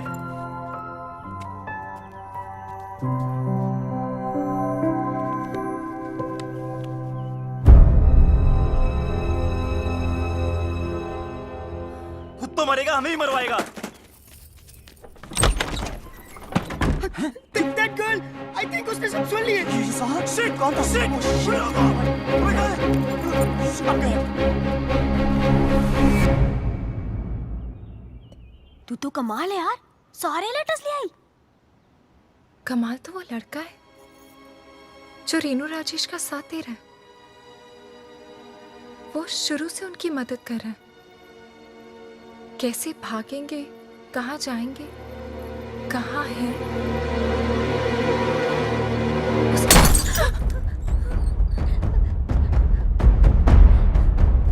खुद तो मरेगा, हमें ही मरवाएगा। That girl, I think उसने सब सुन लिए। Shit, कौन था? Shit! तू तो कमाल है यार, सारे लेटर्स ले आई। कमाल तो वो लड़का है जो रेनू राजेश का साथ दे रहा है। वो शुरू से उनकी मदद कर रहा है। कैसे भागेंगे, कहाँ जाएंगे, कहाँ है?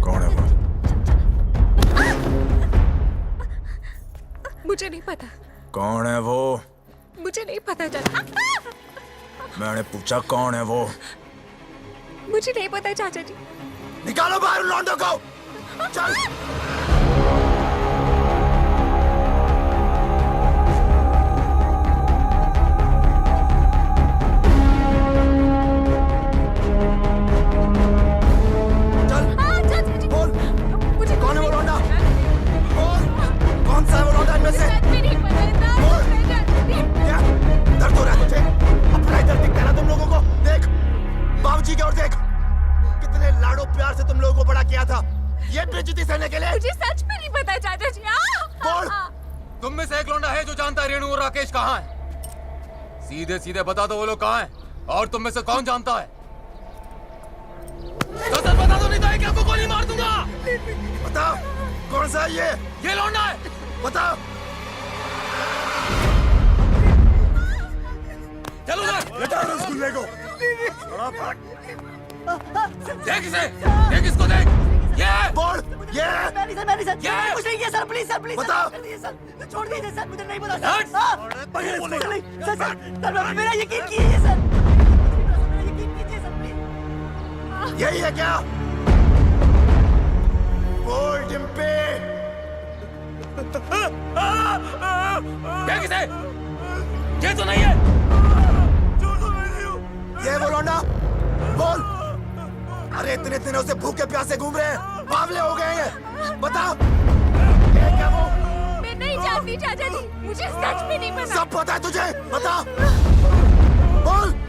कौन है वो? मुझे नहीं पता। कौन है वो? मुझे नहीं पता चाचा। मैंने पूछा कौन है वो? मुझे नहीं पता चाचा जी। निकालो बाहर लौंडों को। चल। मुझे सच में नहीं पता चाचा जी। बोल, तुम में से एक लौंडा है जो जानता है रेनू और राकेश कहाँ है? सीधे सीधे बता दो वो लोग कहाँ हैं, और तुम में से कौन जानता है? तो सच बता दो, नहीं तो एक आपको गोली मार दूंगा। बताओ कौन सा है ये लौंडा है। बताओ। चलो ना, उस गुल्ले को। देख इसे, देख इसको, देख। ये बोल, ये मैंने सर कुछ नहीं किया सर, प्लीज सर, प्लीज बताओ। सर, छोड़ दीजिए सर, मुझे नहीं पता सर। हट। सर, मेरा यकीन कीजिए सर, मेरा यकीन कीजिए सर, प्लीज। यही है क्या? बोल डिम्पी। देख इसे, ये तो नहीं है। ये वो लौंडा बोल। अरे इतने दिनों से भूखे प्यासे घूम रहे हैं, बावले हो गए हैं। बता ये क्या वो? मैं नहीं जानती चाचा जी, मुझे सच में नहीं पता। सब पता है तुझे, बता बोल।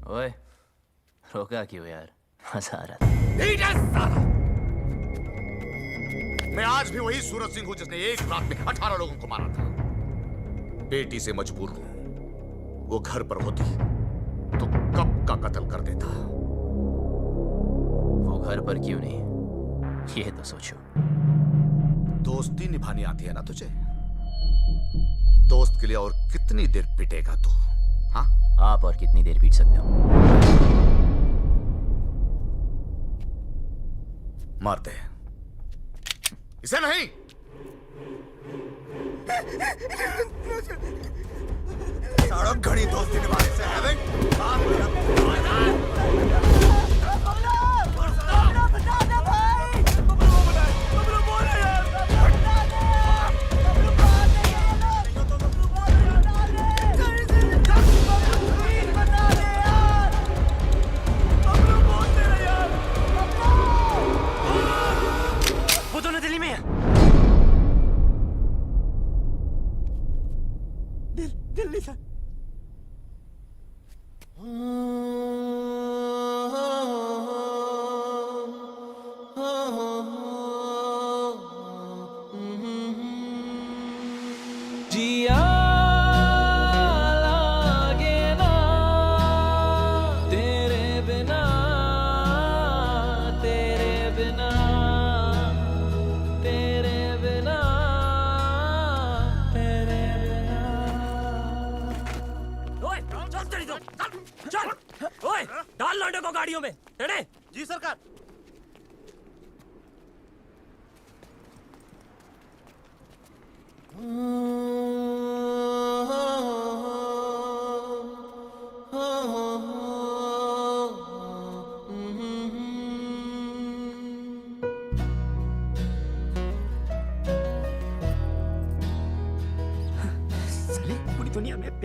ओए रोका क्यों यार, मजा आ रहा था। मैं आज भी वही सूरज सिंह हूं जिसने एक रात में 18 लोगों को मारा था। बेटी से मजबूर हूं, वो घर पर होती तो कब का कत्ल कर देता। वो घर पर क्यों नहीं, ये तो सोचो। दोस्ती निभानी आती है ना तुझे? दोस्त के लिए और कितनी देर पिटेगा तू? हाँ, आप और कितनी देर पीट सकते हो? मार दे इसे। नहीं, सड़क घड़ी दोस्ती निभाने से है बे? वो दोनों दिल्ली में है। दिल्ली से जिया लागे ना तेरे बिना, तेरे बिना, तेरे बिना, तेरे बिना। ओए चल तेरी तो चल ओए डाल लौंडे को गाड़ियों में। टेढ़े। जी सरकार। Oh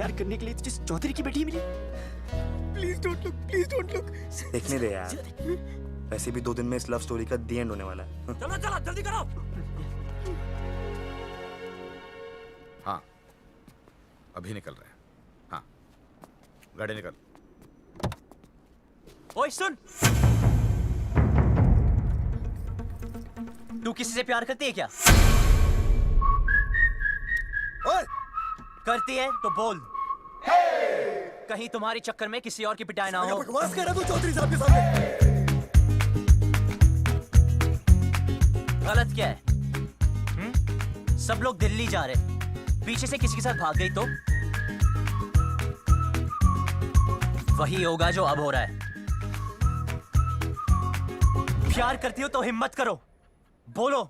प्यार करने के लिए तुझे चौधरी की बेटी मिली। Please don't look, please don't look. देखने दे यार, वैसे भी 2 दिन में इस लव स्टोरी का दी एंड होने वाला है। चलो चलो जल्दी करो। हाँ अभी निकल रहे हैं। हाँ गाड़ी निकल। ओए सुन, तू किसी से प्यार करती है क्या? ओए करती है तो बोल, कहीं तुम्हारी चक्कर में किसी और की पिटाई ना हो। बकवास कर रहा तू चौधरी साहब के सामने। गलत क्या है? सब लोग दिल्ली जा रहे, पीछे से किसी के साथ भाग गई तो वही होगा जो अब हो रहा है। प्यार करती हो तो हिम्मत करो, बोलो।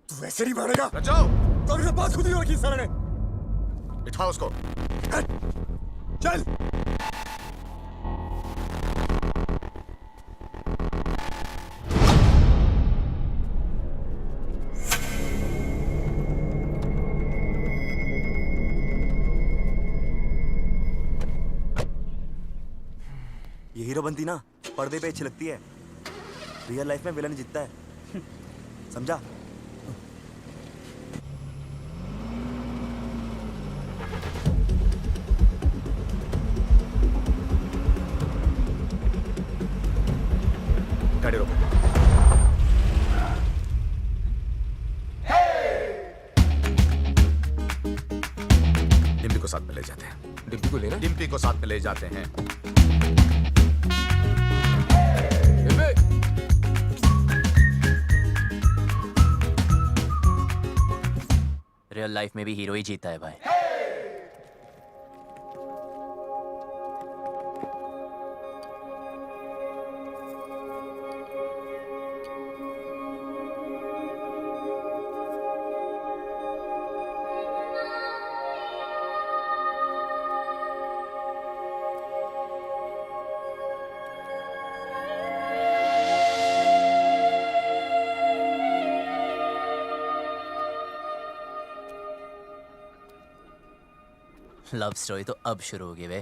तू वैसे नहीं मानेगा। बचाओ। तो मेरे पास खुद ही रखी सारे ने। बिठाओ उसको। चल। ये हीरो बनती ना पर्दे पे अच्छी लगती है, रियल लाइफ में विलन जीतता है, समझा? गाड़ी रोको। डिम्पी को साथ में ले जाते हैं। डिम्पी को लेना? डिम्पी को साथ में ले जाते हैं। डिम्पी! रियल लाइफ में भी हीरो ही जीता है भाई। लव स्टोरी तो अब शुरू होगी वे।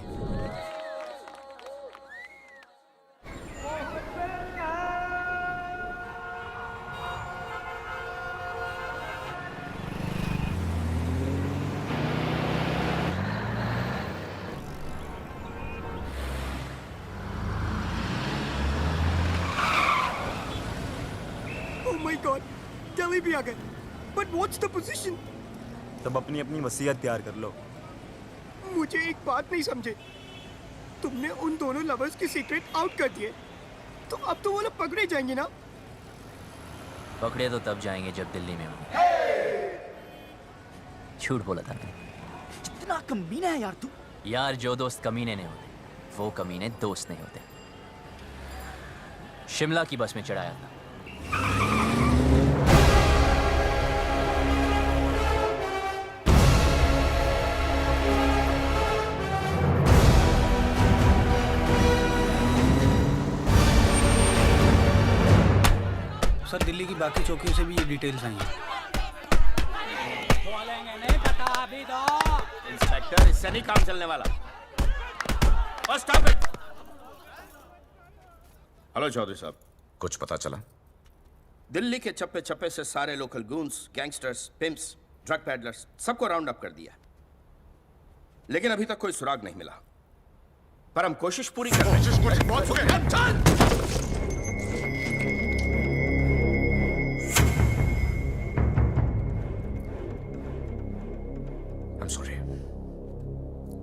Oh my God, दिल्ली भी आ गए। But what's the position? तब अपनी अपनी वसीयत तैयार कर लो। मुझे एक बात नहीं समझे, तुमने उन दोनों लवर्स के सीक्रेट आउट कर दिए, तो अब तो वो लोग पकड़े जाएंगे ना? पकड़े तो तब जाएंगे जब दिल्ली में होंगे। झूठ बोला था मैंने। कितना कमीना है यार तू। यार जो दोस्त कमीने नहीं होते, वो कमीने दोस्त नहीं होते। शिमला की बस में चढ़ाया था। सर दिल्ली की बाकी चौकियों से भी ये डिटेल्स आई हैं। इंस्पेक्टर, इससे नहीं काम चलने वाला। Stop it. हेलो चौधरी साहब, कुछ पता चला? दिल्ली के चप्पे चप्पे से सारे local goons, gangsters, pimps, drug peddlers सबको राउंड अप कर दिया, लेकिन अभी तक कोई सुराग नहीं मिला। पर हम कोशिश पूरी कर रहे हैं।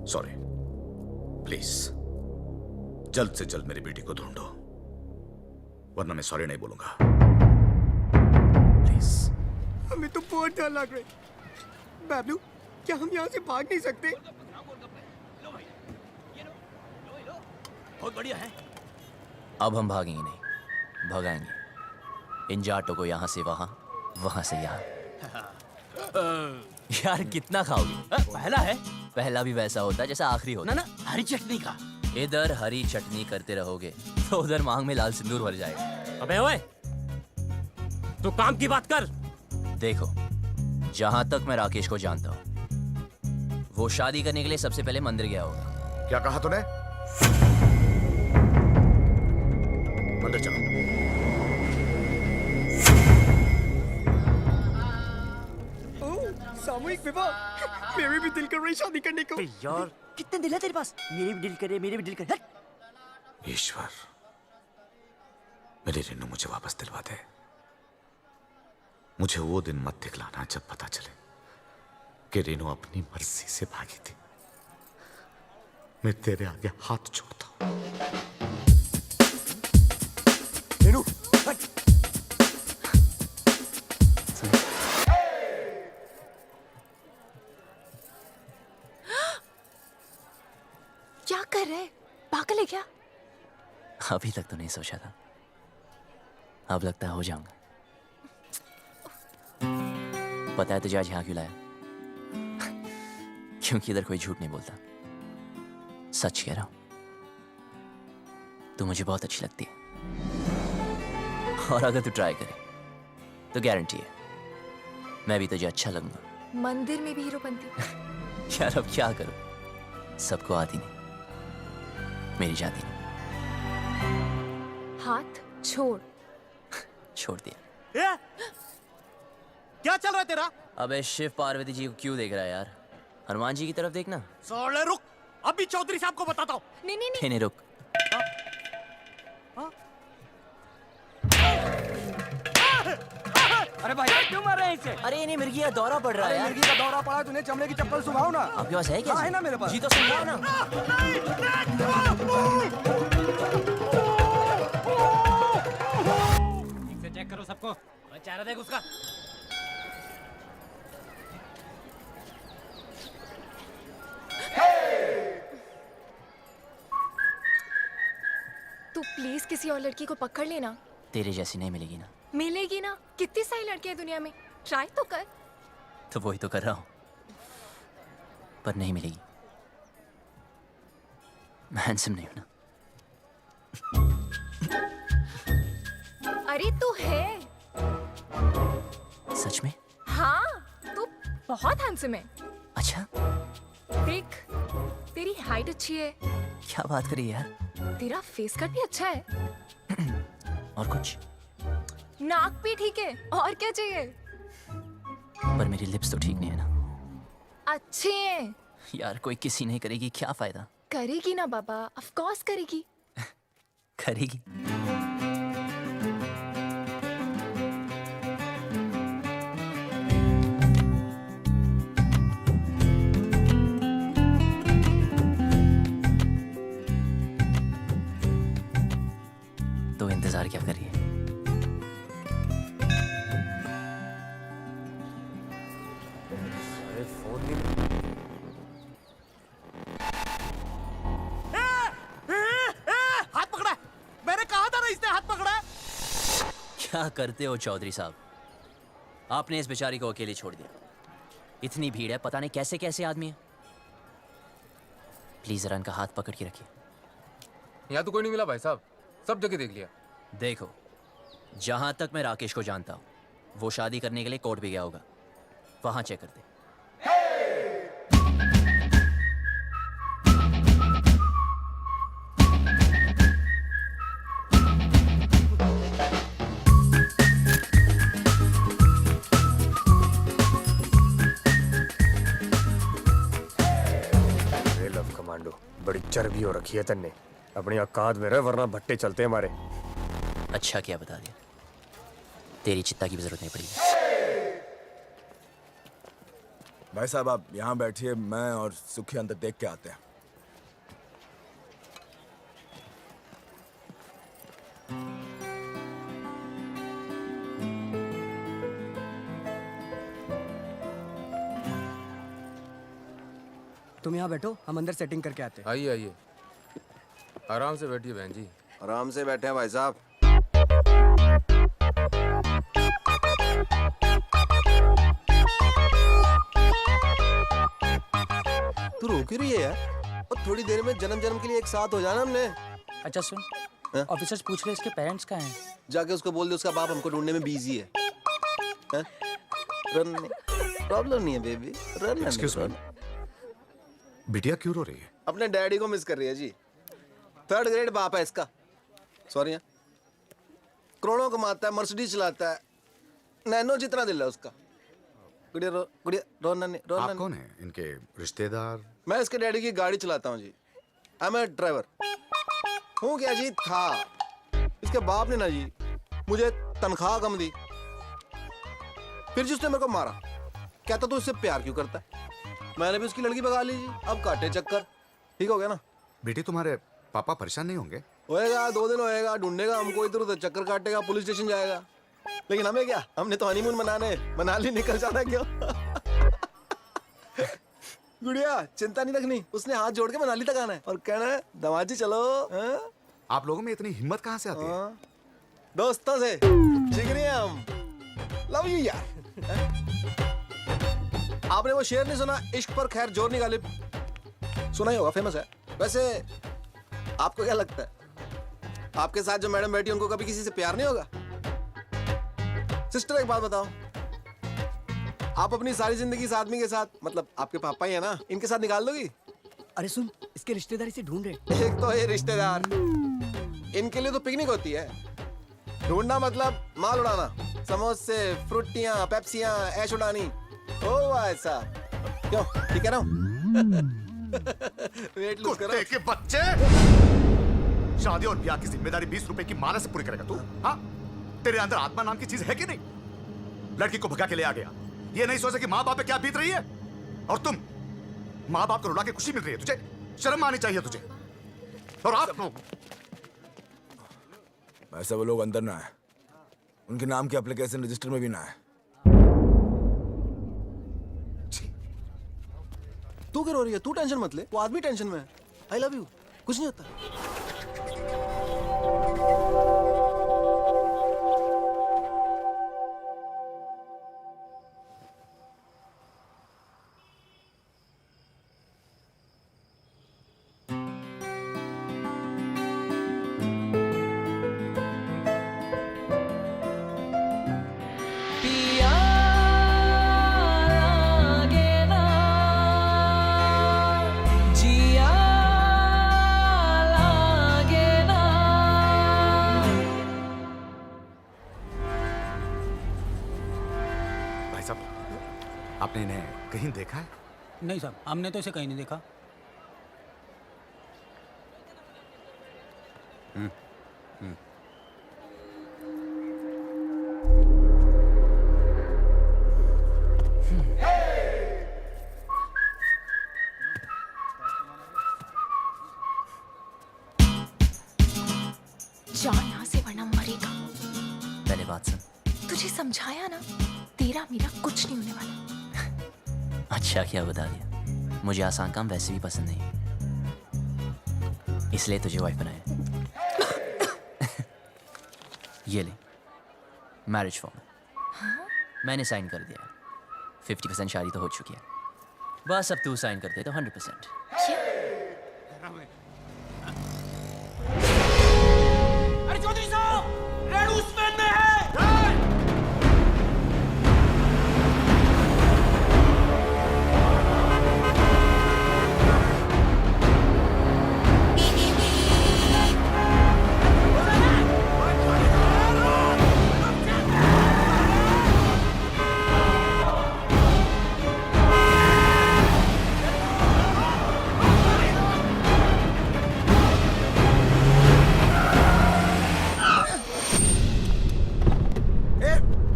सॉरी, प्लीज जल्द से जल्द मेरी बेटी को ढूंढो, वरना मैं सॉरी नहीं बोलूंगा। प्लीज। हमें तो बहुत डर लग रहा है। बाबलू, क्या हम यहाँ से भाग नहीं सकते? बहुत बढ़िया है। अब हम भागेंगे नहीं, भगाएंगे इन जाटों को यहाँ से वहाँ, वहाँ से यहाँ। यार कितना खाओगे? पहला है। पहला भी वैसा होता है जैसा आखिरी होता है। ना हरी चटनी का। इधर हरी चटनी करते रहोगे तो उधर मांग में लाल सिंदूर भर जाएगा। अबे ओए, तू काम की बात कर। देखो, जहां तक मैं राकेश को जानता हूँ, वो शादी करने के लिए सबसे पहले मंदिर गया होगा। क्या कहा तूने? मंदिर चलो। सामूहिक विवाह, मेरे भी दिल कर रही शादी करने को। यार कितने दिल है तेरे पास? मेरे भी दिल करे, मेरे भी दिल करे। ईश्वर, मेरी रेनू मुझे वापस दिलवा दे। मुझे वो दिन मत दिखलाना जब पता चले कि रेनू अपनी मर्जी से भागी थी। मैं तेरे आगे हाथ जोड़ता हूं। रेनू, हट। क्या कर रहे? पागल है क्या? अभी तक तो नहीं सोचा था, अब लगता है हो जाऊंगा। पता है तुझे आज यहाँ क्यों लाया? क्योंकि इधर कोई झूठ नहीं बोलता, सच कह रहा हूं। तू मुझे बहुत अच्छी लगती है, और अगर तू ट्राई करे तो गारंटी है मैं भी तुझे अच्छा लगूंगा। मंदिर में भी हीरोपंती। यार अब क्या करूं, सबको आती नहीं, मेरी जाती नहीं। हाथ छोड़। छोड़ दिया। क्या चल रहा है तेरा? अबे शिव पार्वती जी को क्यों देख रहा है यार? हनुमान जी की तरफ देखना। साले रुक, अभी चौधरी साहब को बताता हूँ। नहीं नहीं नहीं। नहीं रुक। अरे भाई क्यों मार रहे हैं इसे? अरे नहीं, मिर्गी का दौरा पड़ रहा है यार। मिर्गी का दौरा पड़ा, तूने चमड़े की चप्पल सुखाओ ना। आपके पास है क्या? हाँ, है ना मेरे पास। जी तो सुन ना। ठीक से चेक करो सबको। चेहरा देख उसका। तू प्लीज किसी और लड़की को पकड़ लेना। तेरे जैसी नहीं मिलेगी ना। मिलेगी ना, कितनी सारी लड़कियां हैं दुनिया में, ट्राई तो कर। तो वही तो कर रहा हूं, पर नहीं मिलेगी। मैं हैंडसम नहीं हूं ना। अरे तू है। सच में? हाँ, तू बहुत हैंडसम है। अच्छा, देख, तेरी हाइट अच्छी है, क्या बात करी यार। तेरा फेस कट भी अच्छा है, और कुछ? नाक भी ठीक है, और क्या चाहिए? पर मेरी लिप्स तो ठीक नहीं है ना। अच्छे हैं। यार कोई किसी नहीं करेगी, क्या फायदा? करेगी ना बाबा, ऑफ कोर्स करेगी। करेगी। तो इंतजार क्या करिए? अरे फोन नहीं। हाथ पकड़ा है। मैंने कहा था ना इसने हाथ पकड़ा है। क्या करते हो चौधरी साहब? आपने इस बेचारी को अकेले छोड़ दिया। इतनी भीड़ है, पता नहीं कैसे कैसे आदमी है। प्लीज जरा इनका हाथ पकड़ के रखिए। यहाँ तो कोई नहीं मिला भाई साहब, सब जगह देख लिया। देखो, जहां तक मैं राकेश को जानता हूं, वो शादी करने के लिए कोर्ट भी गया होगा। वहां चेक करते। लव कमांडो, बड़ी चर्बी हो रखी है तन्ने। अपनी औकात में रह, वरना भट्टे चलते हैं हमारे। अच्छा किया बता दिया, तेरी चित्ता की भी जरूरत नहीं पड़ेगी। भाई साहब आप यहाँ बैठिए, मैं और सुखी अंदर देख के आते हैं। तुम यहाँ बैठो, हम अंदर सेटिंग करके आते हैं। आइए आइए, आराम से बैठिए बहन जी। आराम से बैठे हैं भाई साहब। तू रोक ही रही है यार, और थोड़ी देर में जन्म जन्म के लिए एक साथ हो जाना हमने। अच्छा सुन, ऑफिसर्स पूछ रहे इसके पेरेंट्स कहाँ हैं? जाके उसको बोल दे उसका बाप हमको ढूंढने में बिजी है। रन प्रॉब्लम नहीं है बेबी, रन। Excuse me. बिटिया क्यों रो रही है? अपने डैडी को मिस कर रही है जी। 3rd ग्रेड बाप है इसका। सॉरी है, करोड़ों कमाता है, मर्सिडीज चलाता है, नैनो जितना दिल है उसका। गुड़िया रोना नहीं, रोना आप नहीं। कौन है? इनके रिश्तेदार? मैं इसके डैडी की गाड़ी चलाता हूँ जी। I M A driver. हूँ क्या जी, था। इसके बाप ने ना जी मुझे तनख्वाह कम दी, फिर जी उसने मेरे को मारा। कहता तू इससे प्यार क्यों करता है? मैंने भी उसकी लड़की भगा ली जी। अब काटे चक्कर। ठीक हो गया ना? बेटी तुम्हारे पापा परेशान नहीं होंगे? होएगा, 2 दिन होएगा, ढूंढेगा हमको, इधर उधर चक्कर काटेगा, पुलिस स्टेशन जाएगा। लेकिन हमें क्या, हमने तो हनीमून मनाने मनाली निकल जाना क्यों? गुड़िया चिंता नहीं रखनी, उसने हाथ जोड़ के मनाली तक आना है और कहना है दमाजी चलो। आप लोगों में इतनी हिम्मत कहाँ से आती है? दोस्तों से जिगरी हैं हम। लव यू यार। आपने वो शेर नहीं सुना, इश्क पर खैर जोर निकाले? सुना ही होगा, फेमस है। वैसे आपको क्या लगता है, आपके साथ जो मैडम बैठी उनको कभी किसी से प्यार नहीं होगा? सिस्टर एक बात बताओ, आप अपनी सारी जिंदगी इस आदमी के साथ, मतलब आपके पापा ही है ना, इनके साथ निकाल दोगी? अरे सुन, इसके रिश्तेदारी से ढूंढ रहे। एक तो ये रिश्तेदार, इनके लिए तो पिकनिक होती है। ढूंढना मतलब माल उड़ाना, समोसे, फ्रूटियां, पेप्सियां, ऐश उड़ानी। ओ ऐसा क्यों? ठीक है ना? वेट लूज करो। कुत्ते के बच्चे! शादी और ब्याह की जिम्मेदारी 20 रुपए की माला से पूरी करेगा तू? हाँ? तेरे अंदर आत्मा नाम की चीज है कि नहीं? लड़की को भगा के ले आ गया, ये नहीं सोचा कि माँ बाप पे क्या बीत रही है? और तुम माँ बाप को रुला के खुशी मिल रही है तुझे? शर्म आनी चाहिए तुझे। और आप ऐसा वो लोग अंदर ना है, उनके नाम के एप्लीकेशन रजिस्टर में भी ना है। तू क्या रो रही है? तू टेंशन मत ले, वो आदमी टेंशन में है। आई लव यू, कुछ नहीं होता। पिया लागे ना, जिया लागे ना। भाई साहब, आपने इन्हें कहीं देखा है? नहीं साहब, हमने तो इसे कहीं नहीं देखा। जा यहाँ से वरना मरेगा। पहले बात सुन। तुझे समझाया ना, तेरा मेरा कुछ नहीं होने वाला। अच्छा क्या बता दिया, मुझे आसान काम वैसे भी पसंद नहीं, इसलिए तुझे वाइफ बनाया। ये ले मैरिज फॉर्म। मैंने साइन कर दिया। 50% शादी तो हो चुकी है, बस अब तू साइन कर दे तो 100%। अरे चौधरी साहब, रेड उसमें है।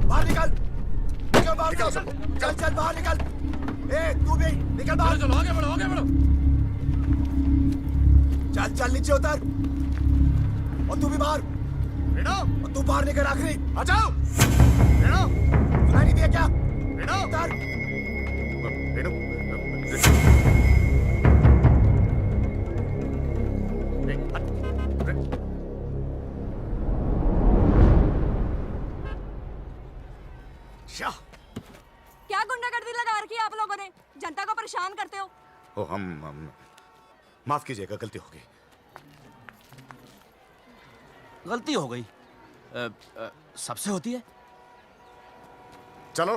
बाहर निकल, निकल बाहर, चल चल बाहर निकल। ए तू भी निकल बाहर। चलो आगे बढ़ो, आगे बढ़ो। चल चल नीचे उतर, और तू भी बाहर। रेणु, और तू बाहर निकल, आखिरी। आ जाओ। रेणु, सुनाई नहीं दिया क्या? रेणु, उतर। रेणु, क्या गुंडागर्दी लगा रखी है आप लोगों ने? जनता को परेशान करते हो। ओ हम माफ कीजिएगा, गलती हो गई। गलती हो गई, सबसे होती है। चलो।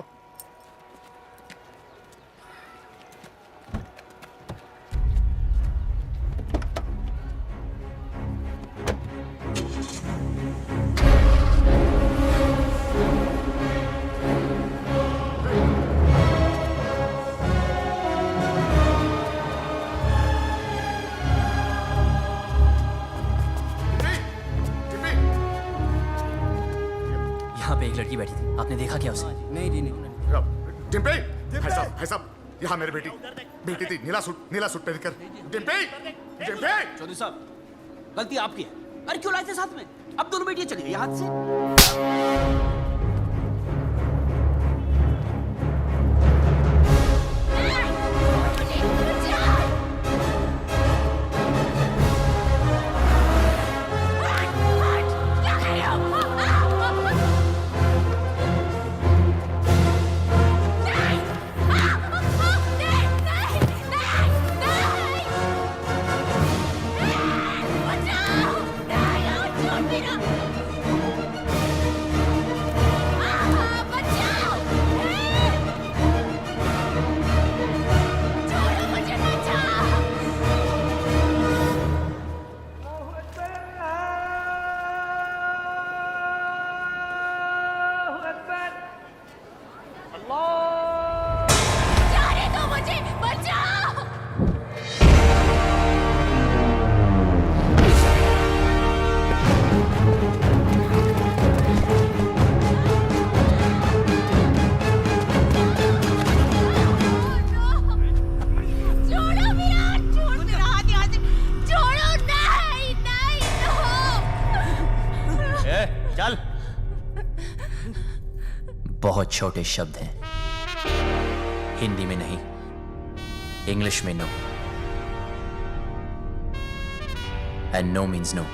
लड़की बैठी थी, आपने देखा क्या उसे? नहीं जी नहीं। डिम्पी, भाई साहब, यहाँ मेरी बेटी थी, नीला सूट पहन कर। डिम्पी, चौधरी साहब, गलती आपकी है। अरे क्यों लाए थे साथ में? अब दोनों बेटियां चली गई हाथ से। चल। बहुत छोटे शब्द हैं, हिंदी में नहीं, इंग्लिश में no, and no means no.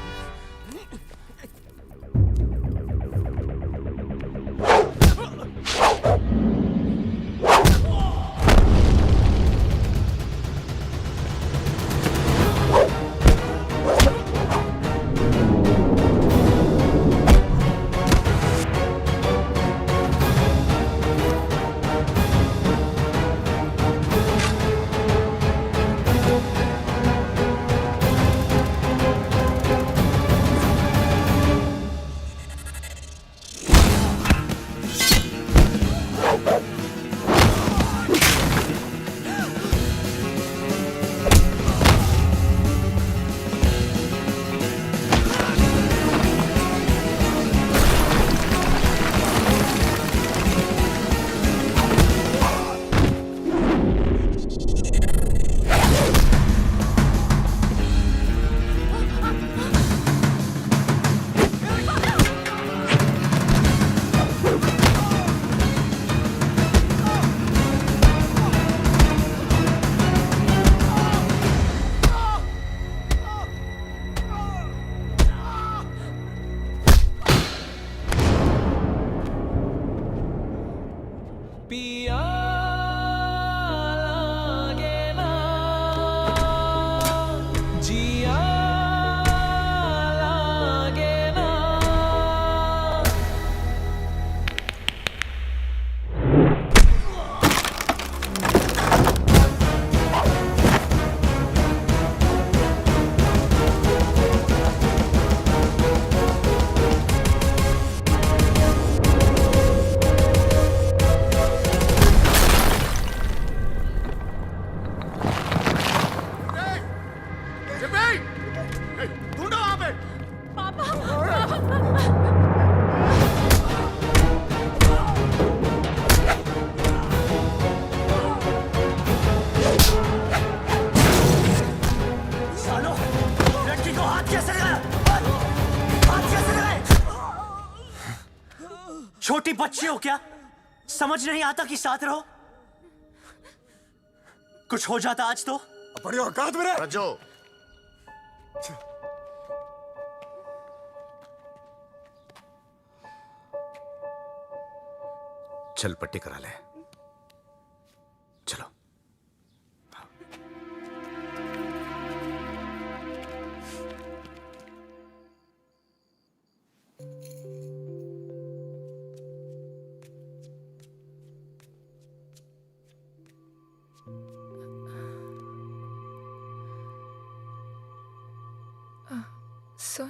छोटी बच्ची हो क्या? समझ नहीं आता कि साथ रहो? कुछ हो जाता आज तो बड़ी औकात मेरे रज्जो। चल पट्टी करा ले, चलो। सुन,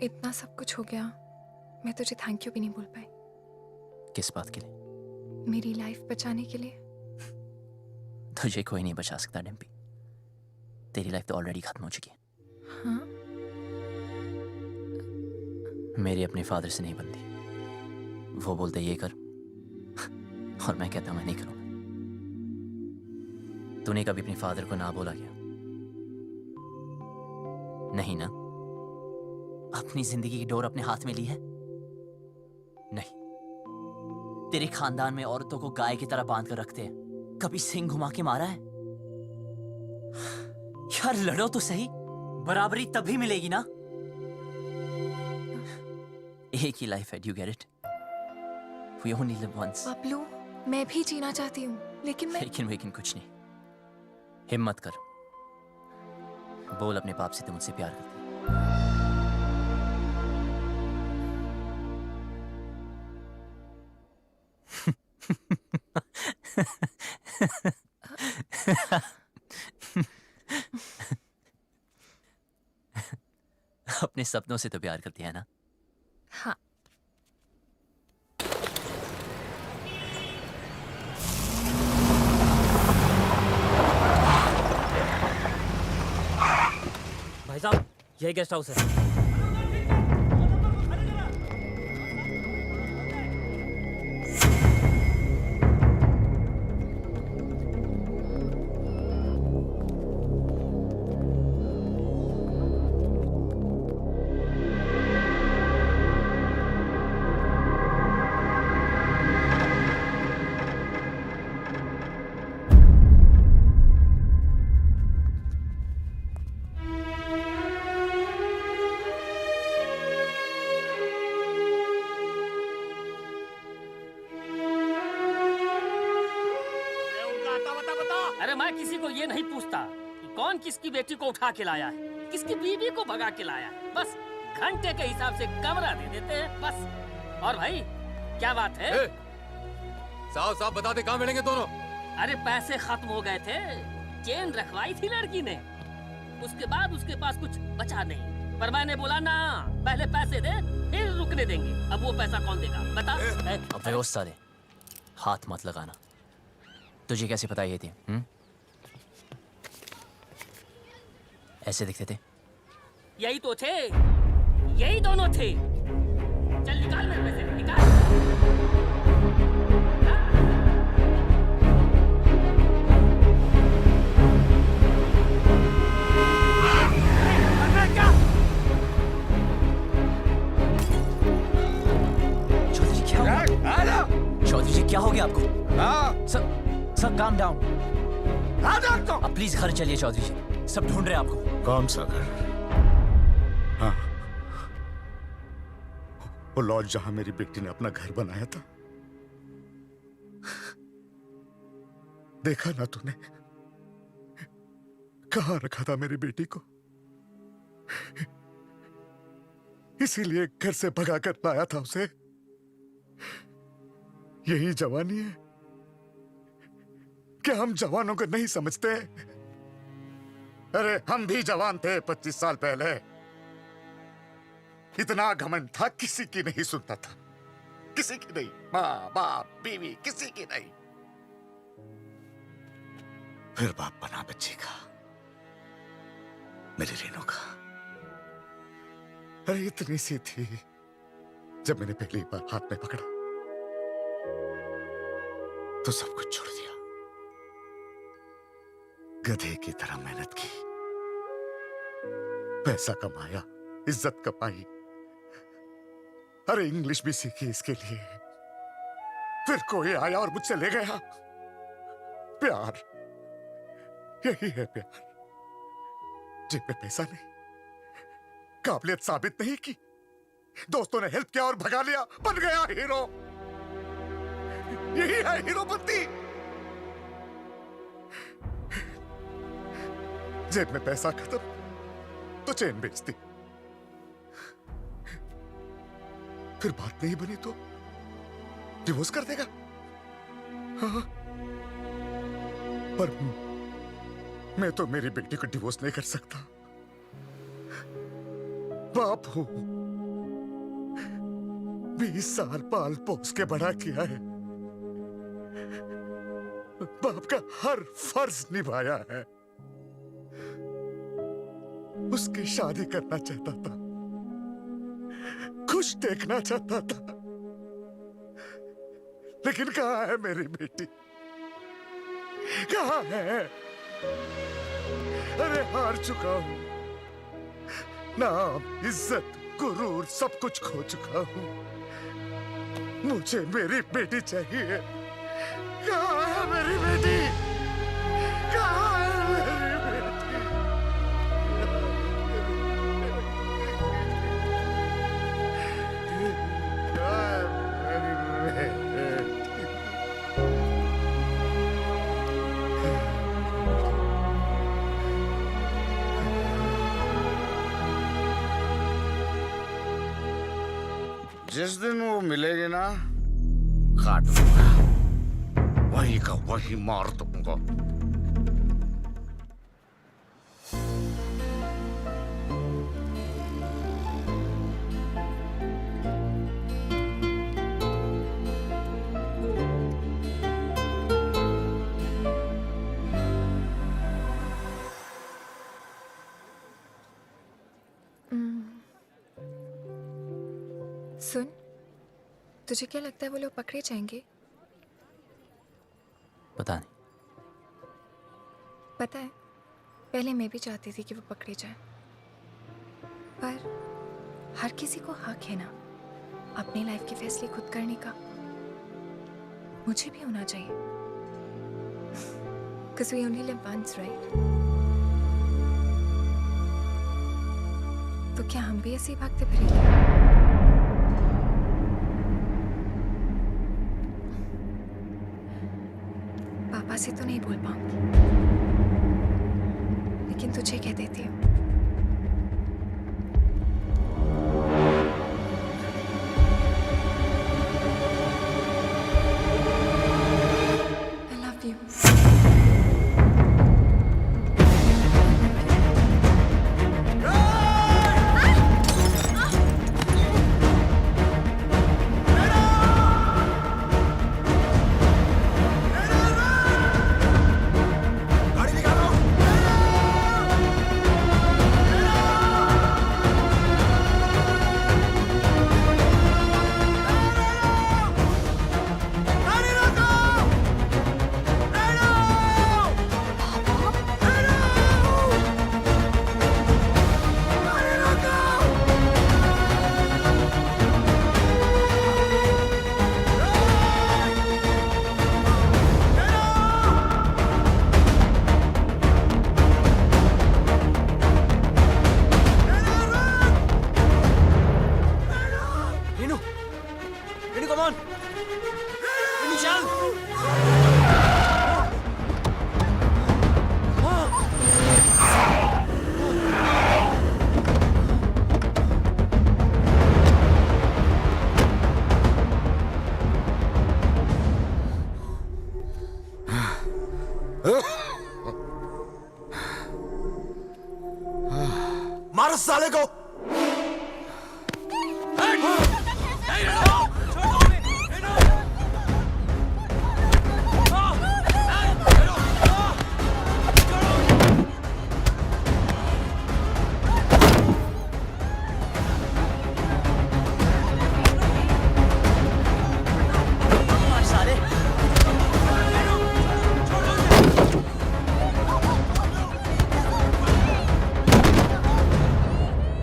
इतना सब कुछ हो गया, मैं तुझे थैंक यू भी नहीं बोल पाई। किस बात के लिए? मेरी लाइफ बचाने के लिए। तुझे कोई नहीं बचा सकता डिम्पी, तेरी लाइफ तो ऑलरेडी खत्म हो चुकी है। हाँ? मेरी अपने फादर से नहीं बनती। वो बोलते ये कर और मैं कहता मैं नहीं करूंगा। तूने कभी अपने फादर को ना बोला क्या? नहीं ना? अपनी जिंदगी की डोर अपने हाथ में ली है? नहीं। तेरे खानदान में औरतों को गाय की तरह बांध कर रखते हैं, कभी सिंग घुमा के मारा है? यार लड़ो तो सही, बराबरी तभी मिलेगी ना। एक ही लाइफ है, do you get it? We only live once. Bablu, मैं भी जीना चाहती हूँ, लेकिन लेकिन कुछ नहीं। हिम्मत कर, बोल अपने बाप से तुम मुझसे प्यार करती है। अपने सपनों से तो प्यार करती है ना? हाँ। भाई साहब, यही गेस्ट हाउस है। अरे मैं किसी को ये नहीं पूछता कि कौन किसकी बेटी को उठा के लाया है, किसकी बीवी को भगा के लाया है। बस घंटे के हिसाब से कमरा दे देते हैं बस। और भाई क्या बात है? साफ साफ बता दे कहाँ मिलेंगे दोनों? अरे पैसे खत्म हो गए थे, चेन रखवाई थी लड़की ने, उसके बाद उसके पास कुछ बचा नहीं। पर मैंने बोला ना, पहले पैसे दे फिर रुकने देंगे। अब वो पैसा कौन देगा बता? अबे ओ साले, हाथ मत लगाना। तुझे कैसे पता ये थी? ऐसे दिखते थे? यही तो थे, यही दोनों थे। चल निकाल मेरे पैसे, निकाल। चौधरी जी क्या हो गया आपको? सब काम डाउन। अब प्लीज घर चलिए चौधरी जी, सब ढूंढ रहे हैं आपको। कौन सा घर? हाँ, वो लॉज जहां मेरी बेटी ने अपना घर बनाया था। देखा ना तूने कहां रखा था मेरी बेटी को? इसीलिए घर से भगा कर लाया था उसे। यही जवानी है? क्या हम जवानों को नहीं समझते? अरे हम भी जवान थे 25 साल पहले। इतना घमंड था, किसी की नहीं सुनता था, किसी की नहीं। माँ बाप बीवी किसी की नहीं। फिर बाप बना बच्ची का, मेरी रेनू का। अरे इतनी सी थी जब मैंने पहली बार हाथ में पकड़ा तो सब कुछ छोड़ दिया। गधे की तरह मेहनत की, पैसा कमाया, इज्जत कमाई, अरे इंग्लिश भी सीखी इसके लिए। फिर कोई आया और मुझसे ले गया। प्यार, यही है प्यार। जेब में पैसा नहीं, काबिलियत साबित नहीं की, दोस्तों ने हेल्प किया और भगा लिया, बन गया हीरो। यही है हीरोपंती। जेब में पैसा खत्म तो चेन बेचती, फिर बात नहीं बनी तो डिवोर्स कर देगा। हाँ, पर मैं तो मेरी बेटी को डिवोर्स नहीं कर सकता। बाप हूं, 20 साल पाल पोस के बड़ा किया है, बाप का हर फर्ज निभाया है। उसकी शादी करना चाहता था, खुश देखना चाहता था, लेकिन कहाँ है मेरी बेटी? कहाँ है? अरे हार चुका हूं, नाम, इज्जत, गुरूर सब कुछ खो चुका हूं। मुझे मेरी बेटी चाहिए। कहाँ है मेरी बेटी? कहाँ है मेरी बेटी? कहाँ है मेरी बेटी? जिस दिन वो मिलेगी ना, काट दूंगा, वही का वही मार दूंगा। सुन, तुझे क्या लगता है वो लोग पकड़े जाएंगे? पता नहीं। पता है, पहले मैं भी चाहती थी कि वो पकड़े जाएं, पर हर किसी को हक है ना अपनी लाइफ के फैसले खुद करने का। मुझे भी होना चाहिए, 'cause we only live once, right? तो क्या हम भी ऐसे ही भागते फिरेंगे? पापा से तो नहीं बोल पाऊंगी, लेकिन तुझे कह देती हूँ। I love you. मार साले को।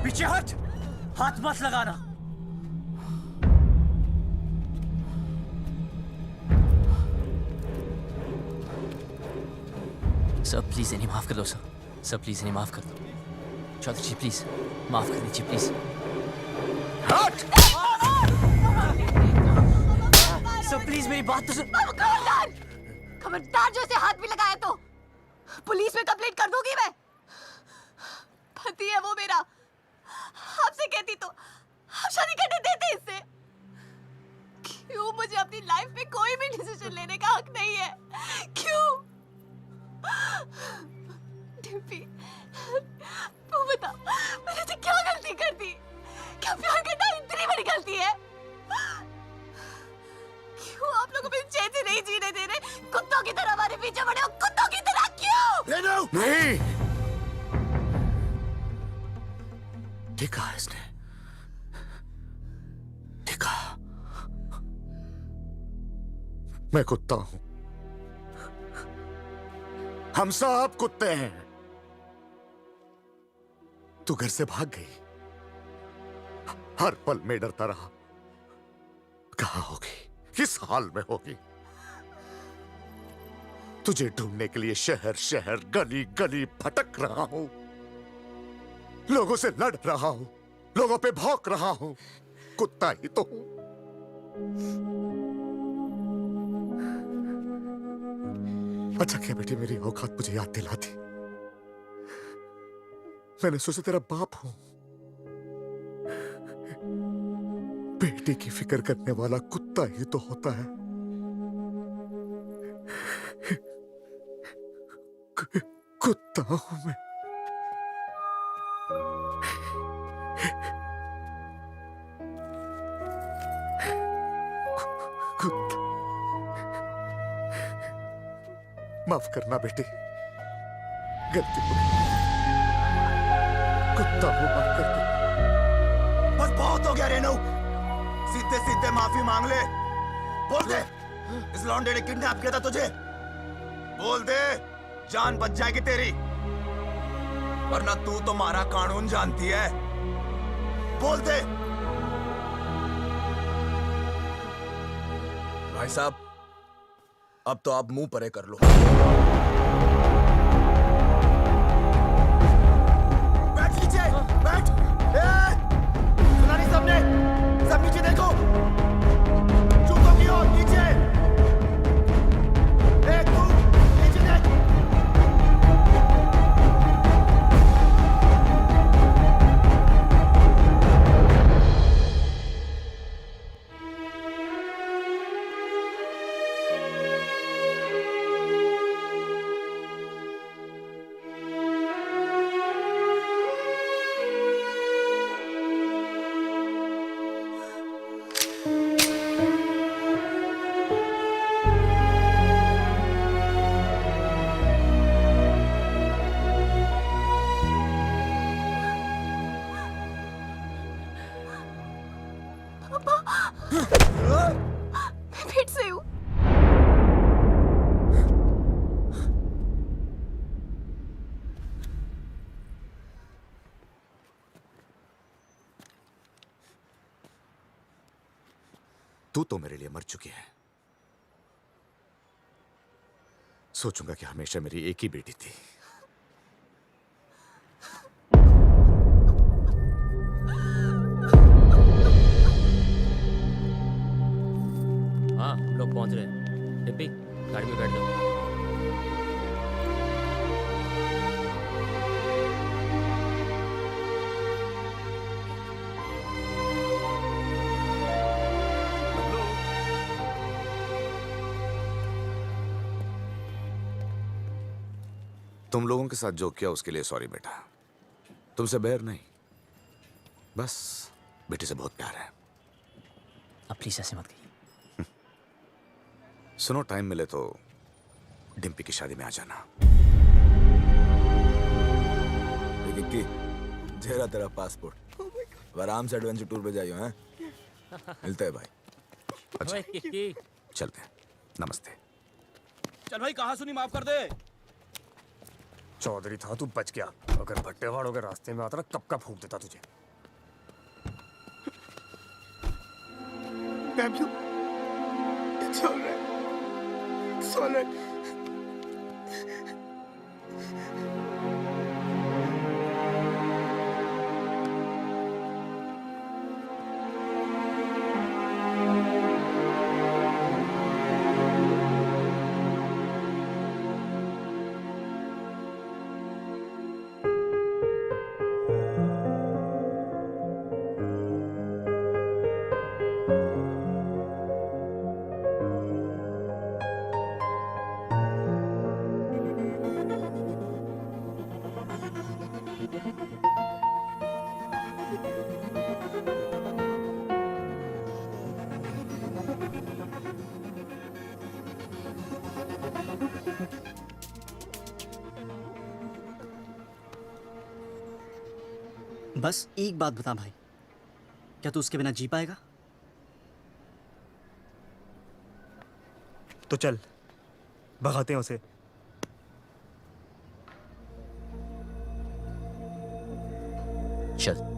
पीछे हट, हाथ मत लगाना। सर प्लीज इन्हें माफ कर दो सर प्लीज इन्हें माफ कर दो। चौधरी जी प्लीज माफ कर दीजिए प्लीज। सर प्लीज मेरी बात तो सुन। खबरदार जो इसे हाथ भी लगाया तो पुलिस में कंप्लेंट कर दूंगी मैं। पति है वो मेरा, आपसे कहती तो आप शादी करने देते इससे। क्यों मुझे अपनी लाइफ में कोई भी डिसीजन लेने का हक नहीं है? क्यों? डिम्पी, तू बता मैंने तो क्या गलती कर दी? क्या प्यार करना इतनी बड़ी गलती है? क्यों आप लोग अपनी चैन से नहीं जीने दे रहे? कुत्तों की तरह हमारे पीछे पड़े हो, कुत्तों की तरह क्यों? नहीं, ठीक कहा इसने। मैं कुत्ता हूं। हम सब कुत्ते हैं। तू घर से भाग गई, हर पल में डरता रहा। कहां होगी, किस हाल में होगी? तुझे ढूंढने के लिए शहर शहर गली गली भटक रहा हूं, लोगों से लड़ रहा हूं, लोगों पे भौंक रहा हूं। कुत्ता ही तो हूं। अच्छा क्या बेटी, मेरी औकात मुझे याद दिलाती। मैंने सोचा तेरा बाप हूं। बेटी की फिक्र करने वाला कुत्ता ही तो होता है। कुत्ता हूं मैं। कुत्ता। माफ करना बेटी, गलती हो गई। कुत्ता हूं, माफ कर दे। बस बहुत हो गया रेनू, सीधे सीधे माफी मांग ले। बोल दे इस लौंडे ने किडनैप किया था तुझे। बोल दे, जान बच जाएगी तेरी, वरना तू तो हमारा कानून जानती है। बोल दे। भाई साहब, अब तो आप मुंह परे कर लो। बैठ नीचे, बैठ। सुना नहीं सबने? सब नीचे देखो, जूतों की ओर नीचे। तू नीचे देख। मैं फिर से हूँ। तू तो मेरे लिए मर चुकी है। सोचूंगा कि हमेशा मेरी एक ही बेटी थी। हाँ, हम लोग पहुंच रहे हैं। डिम्पी, गाड़ी में बैठ जाओ। तुम लोगों के साथ जो किया उसके लिए सॉरी बेटा। तुमसे बैर नहीं, बस बेटी से बहुत प्यार है। अब प्लीज ऐसे मत कहिए। सुनो, टाइम मिले तो डिम्पी की शादी में आ जाना। किक्की, जेरा तेरा पासपोर्ट। अब आराम से एडवेंचर टूर पे जाइयो हैं। मिलते हैं भाई। अच्छा, ओए, किक्की। चलते हैं। नमस्ते। चल भाई, कहा सुनी, माफ कर दे। चौधरी था, तू बच गया। अगर भट्टेवाड़ों के रास्ते में आता ना, कब का फूंक देता तुझे। Bablu, it's all right. It's all right. बस एक बात बता भाई, क्या तू उसके बिना जी पाएगा? तो चल भगाते हैं उसे। चल।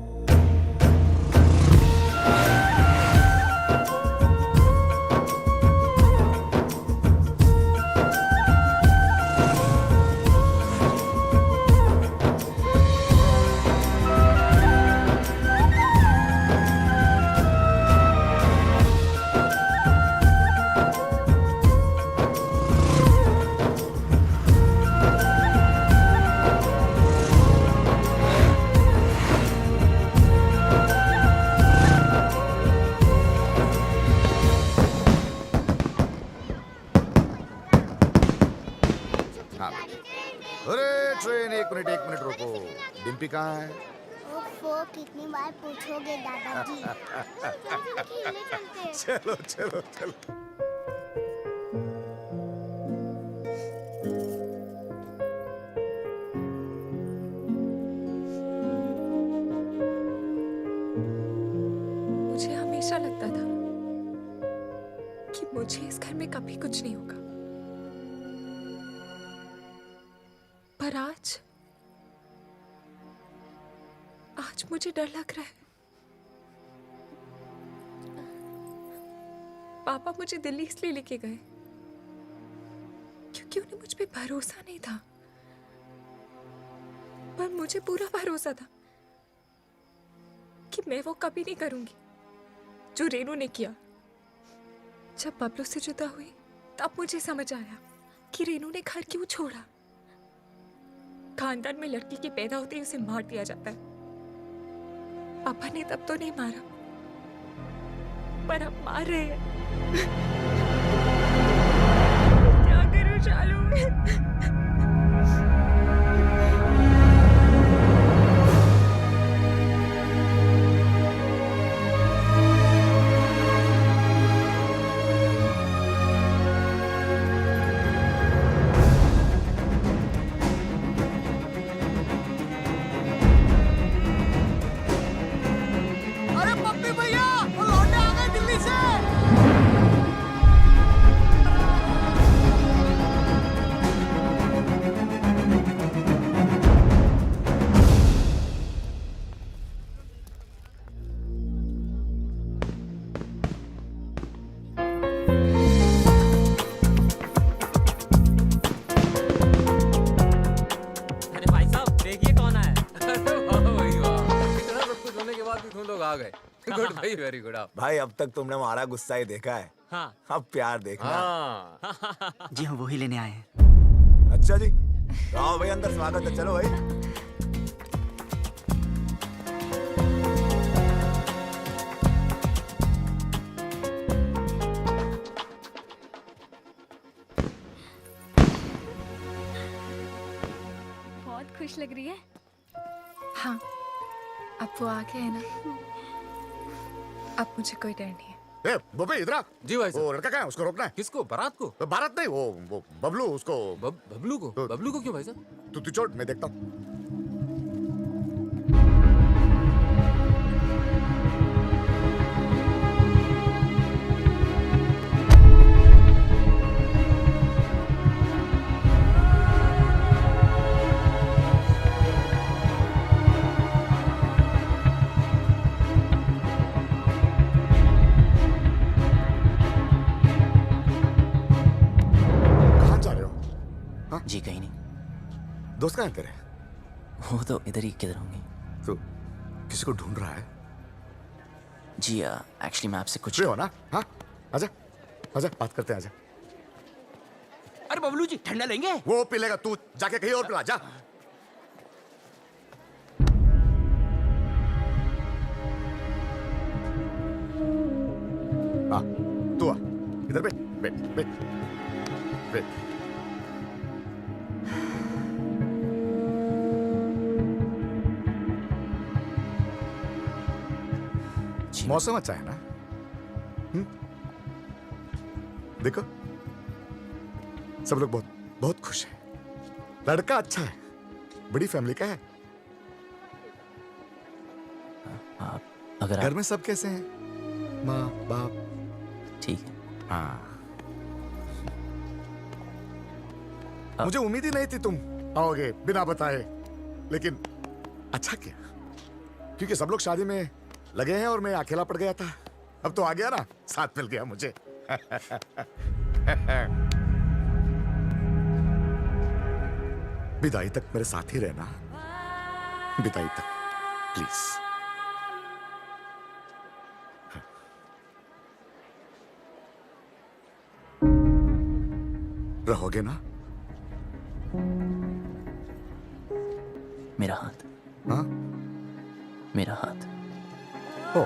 हाँ। अरे ट्रेन एक मिनट रुको। डिम्पी कहाँ है? ओफो, कितनी बार पूछोगे दादाजी। चलो चलो चलो। मुझे हमेशा लगता था कि मुझे इस घर में कभी कुछ नहीं होगा, पर आज मुझे डर लग रहा है। पापा मुझे दिल्ली इसलिए लेके गए क्योंकि उन्हें मुझ पे भरोसा नहीं था, पर मुझे पूरा भरोसा था कि मैं वो कभी नहीं करूंगी जो रेनू ने किया। जब बबलू से जुदा हुई तब मुझे समझ आया कि रेनू ने घर क्यों छोड़ा। खानदान में लड़की के पैदा होते ही उसे मार दिया जाता है। पापा ने तब तो नहीं मारा, पर अब मार रहे हैं। क्या करूं चालू में? गुड भाई, वेरी गुड। आप भाई अब तक तुमने हमारा गुस्सा ही देखा है। हाँ। अब प्यार देखना। हाँ। जी हम वही लेने आए हैं। अच्छा जी, तो आओ भाई अंदर, स्वागत है। चलो भाई। बहुत खुश लग रही है। हाँ, अब वो आ गए है ना, अब मुझे कोई डर नहीं है। ए, बबे इधर आ। जी भाई साहब। वो लड़का कहाँ है? उसको रोकना है। किसको? बारात को? बारात नहीं, वो बबलू, उसको। बबलू को? बबलू को क्यों भाई साहब? तू छोड़, मैं देखता हूँ। जी कहीं नहीं। दोस्त कहाँ है तेरे? वो तो इधर ही किधर होंगे। तो किसी को ढूंढ रहा है? जी एक्चुअली मैं आपसे कुछ फ्री हो ना? हाँ, आजा आजा, बात करते हैं, आजा। अरे बबलू जी ठंडा लेंगे? वो पी लेगा, तू जाके कहीं और पिला जा। हाँ, तू आ, इधर बैठ बैठ बैठ बैठ। मौसम अच्छा है ना? देखो सब लोग बहुत बहुत खुश हैं। लड़का अच्छा है, बड़ी फैमिली का है। अगर घर में सब कैसे हैं? माँ बाप? ठीक है। हाँ, मुझे उम्मीद ही नहीं थी तुम आओगे बिना बताए, लेकिन अच्छा किया, क्योंकि सब लोग शादी में लगे हैं और मैं अकेला पड़ गया था। अब तो आ गया ना, साथ मिल गया मुझे। विदाई तक मेरे साथ ही रहना, विदाई तक प्लीज। रहोगे ना? मेरा हाथ। हाँ? मेरा हाथ। ओ,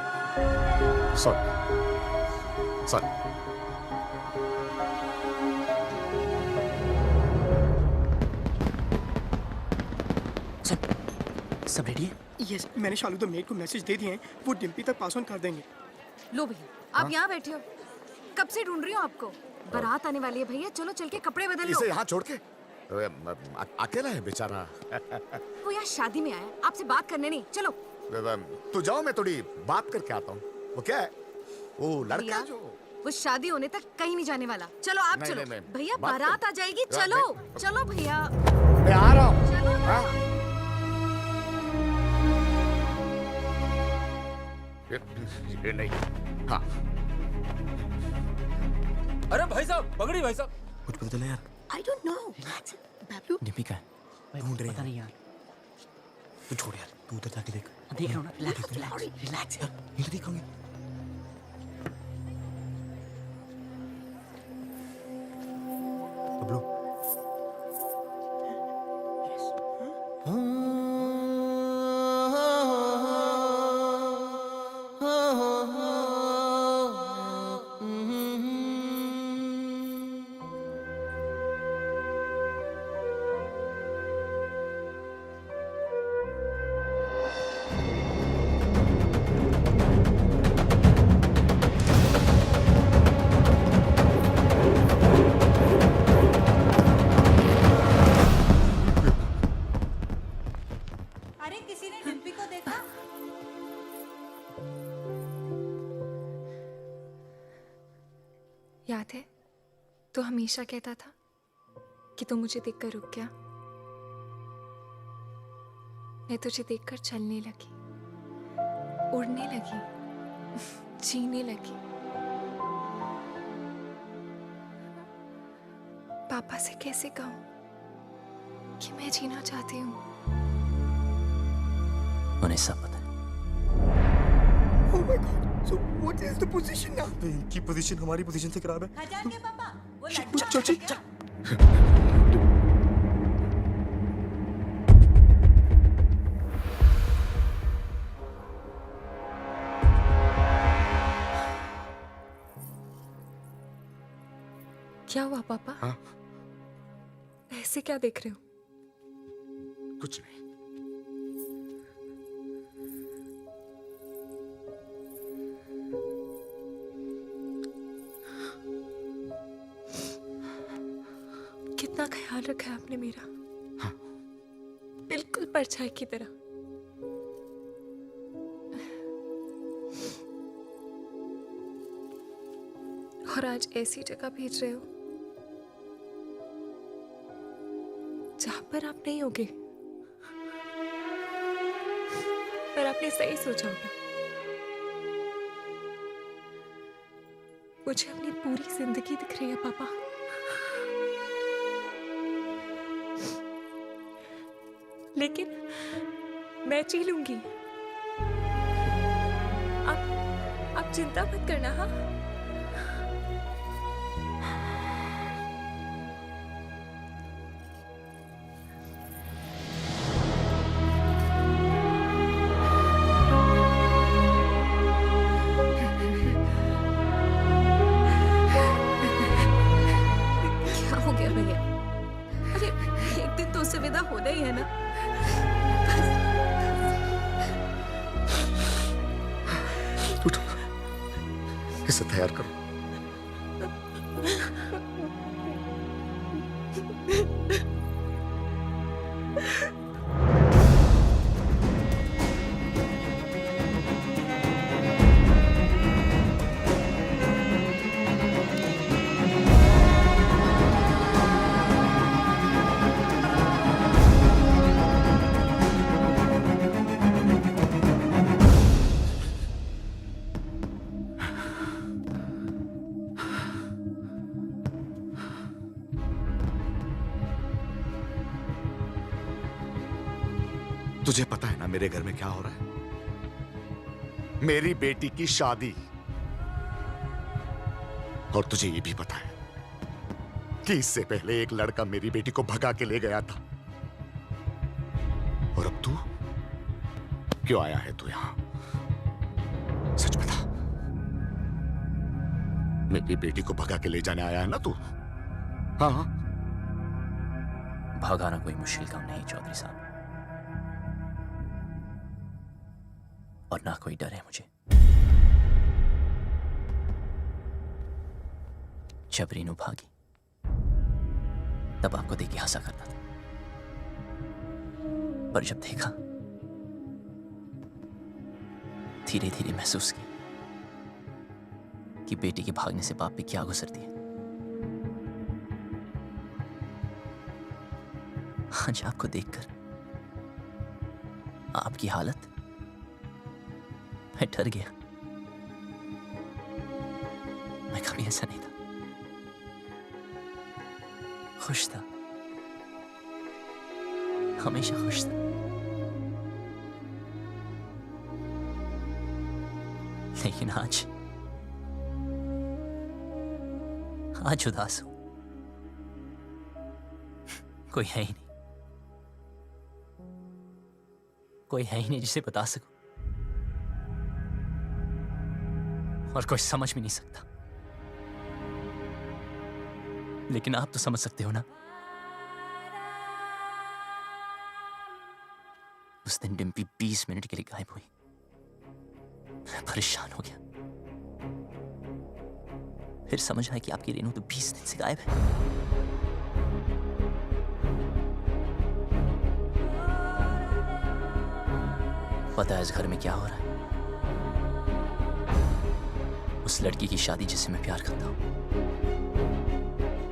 सॉरी सॉरी। सब रेडी है? यस, मैंने शालू द मेड को मैसेज दे दिए हैं, वो डिम्पी तक पास ऑन कर देंगे। लो भैया, आप यहाँ बैठे हो, कब से ढूंढ रही हूँ आपको। बारात आने वाली है भैया, चलो चल के कपड़े बदल लो। इसे यहाँ छोड़ के अकेला है बेचारा। वो यहाँ शादी में आया, आपसे बात करने नहीं। चलो तू जाओ, मैं थोड़ी बात करके आता हूँ। वो क्या है? वो लड़का भैया, जो वो शादी होने तक कहीं नहीं जाने वाला। चलो आप नहीं, चलो नहीं, भैया, बात बारात कर- आ जाएगी। यार, चलो चलो भैया, मैं आ रहा हूँ। चलो ना। हाँ? ये नहीं। हाँ। अरे भाई साहब, पगड़ी भाई साहब। कुछ पता चला यार? I don't know. बाबू डिम्पी का है, ढूंढ रहे हैं। पता नहीं यार। तू छोड़ यार, तू उधर जाके देख। देख रहा हूँ ना, रिलैक्स यार, ये तो देखोगे। बबलू। अरे किसी ने डिम्पी को देखा? याद है, तो हमेशा कहता था कि तू मुझे देखकर रुक गया। मैं तुझे देखकर चलने लगी, उड़ने लगी, जीने लगी। पापा से कैसे कहूं कि मैं जीना चाहती हूँ? उन्हें सब पता है। Oh my God! So what is the position now? इनकी पोजीशन हमारी पोजीशन से खराब है। खजान के पापा, वो चल चल चल। क्या हुआ पापा? हाँ? ऐसे क्या देख रहे हो? कुछ नहीं। कितना ख्याल रखा है आपने मेरा। हाँ। बिल्कुल परछाई की तरह। और आज ऐसी जगह भेज रहे हो जहां पर आप नहीं होगे। पर आपने सही सोचा होगा। मुझे अपनी पूरी जिंदगी दिख रही है पापा। लेकिन मैं जी लूंगी। आप चिंता मत करना। हाँ, क्या हो गया भैया? अरे एक दिन तो उससे विदा होना ही है ना। उठो, इसे तैयार करो। तुझे पता है ना मेरे घर में क्या हो रहा है? मेरी बेटी की शादी। और तुझे ये भी पता है कि इससे पहले एक लड़का मेरी बेटी को भगा के ले गया था। और अब तू क्यों आया है तू यहां? सच बता, मेरी बेटी को भगा के ले जाने आया है ना तू? हाँ हाँ। भगाना कोई मुश्किल काम नहीं चौधरी साहब, और ना कोई डर है मुझे। जब रीनू भागी तब आपको देख के हंसा करता था, पर जब देखा धीरे धीरे महसूस की कि बेटी के भागने से बाप पे क्या गुजरती है। आज आपको देखकर आपकी हालत, मैं डर गया। मैं कभी ऐसा नहीं था, खुश था, हमेशा खुश था। लेकिन आज उदास हूं। कोई है ही नहीं, कोई है ही नहीं जिसे बता सकूं, और कोई समझ भी नहीं सकता। लेकिन आप तो समझ सकते हो ना। उस दिन डिम्पी 20 मिनट के लिए गायब हुई। मैं परेशान हो गया। फिर समझ आया कि आपकी रेनू तो 20 दिन से गायब है। पता है इस घर में क्या हो रहा है? उस लड़की की शादी जिससे मैं प्यार करता हूं,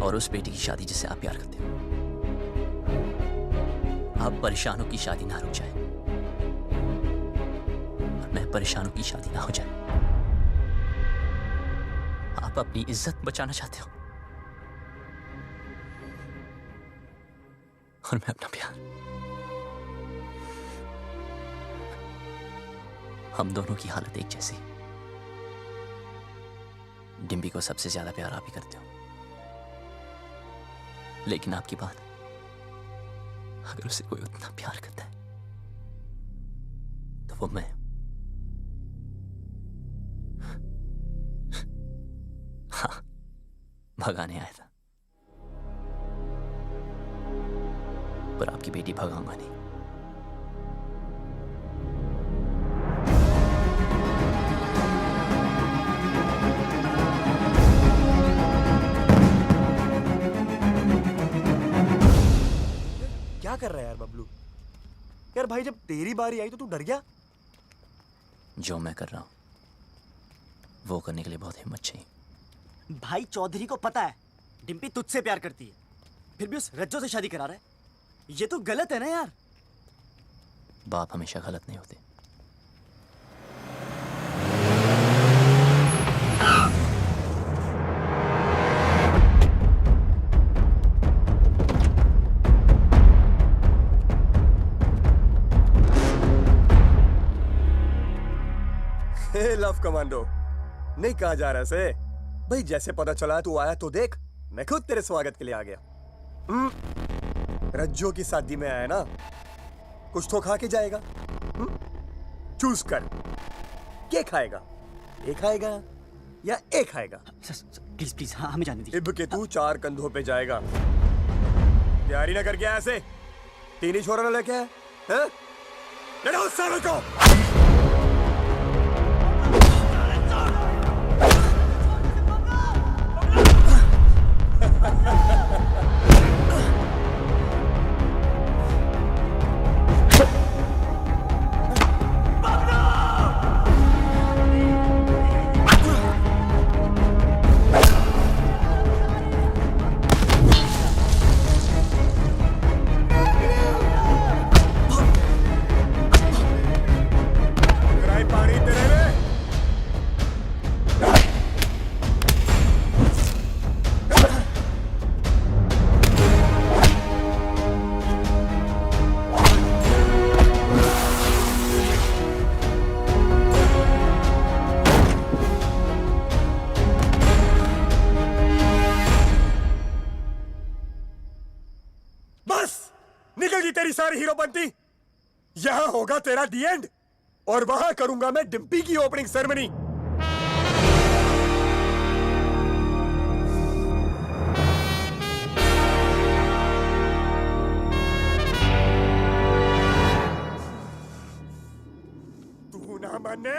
और उस बेटी की शादी जिसे आप प्यार करते हो। आप परेशानों की शादी ना रुक जाए, और मैं परेशानों की शादी ना हो जाए। आप अपनी इज्जत बचाना चाहते हो, और मैं अपना प्यार। हम दोनों की हालत एक जैसी। डिम्पी को सबसे ज्यादा प्यार आप ही करते हो, लेकिन आपकी बात, अगर उसे कोई उतना प्यार करता है तो वो मैं। हाँ, भगाने आया था, पर आपकी बेटी भगाऊंगा नहीं। क्या कर रहा है यार बबलू? यार भाई जब तेरी बारी आई तो तू डर गया? जो मैं कर रहा हूं वो करने के लिए बहुत हिम्मत चाहिए। भाई चौधरी को पता है डिम्पी तुझसे प्यार करती है, फिर भी उस रज्जो से शादी करा रहा है। ये तो गलत है ना यार। बाप हमेशा गलत नहीं होते। लव कमांडो नहीं कहा जा रहा से भाई, जैसे पता चला तू आया तो देख, मैं खुद तेरे स्वागत के लिए आ गया। रज्जो की शादी में आया ना, कुछ तो खा के जाएगा। चूज कर, क्या खाएगा? एक खाएगा या एक खाएगा? प्लीज प्लीज, हाँ हमें जाने दीजिए। इब के तू 4 कंधों पे जाएगा। तैयारी ना करके ऐसे 3 ही छोरा लेके आए हैं? लड़ो उस सालों को। जानती? यहां होगा तेरा दी एंड और वहां करूंगा मैं डिम्पी की ओपनिंग सेरेमनी। तू ना माने?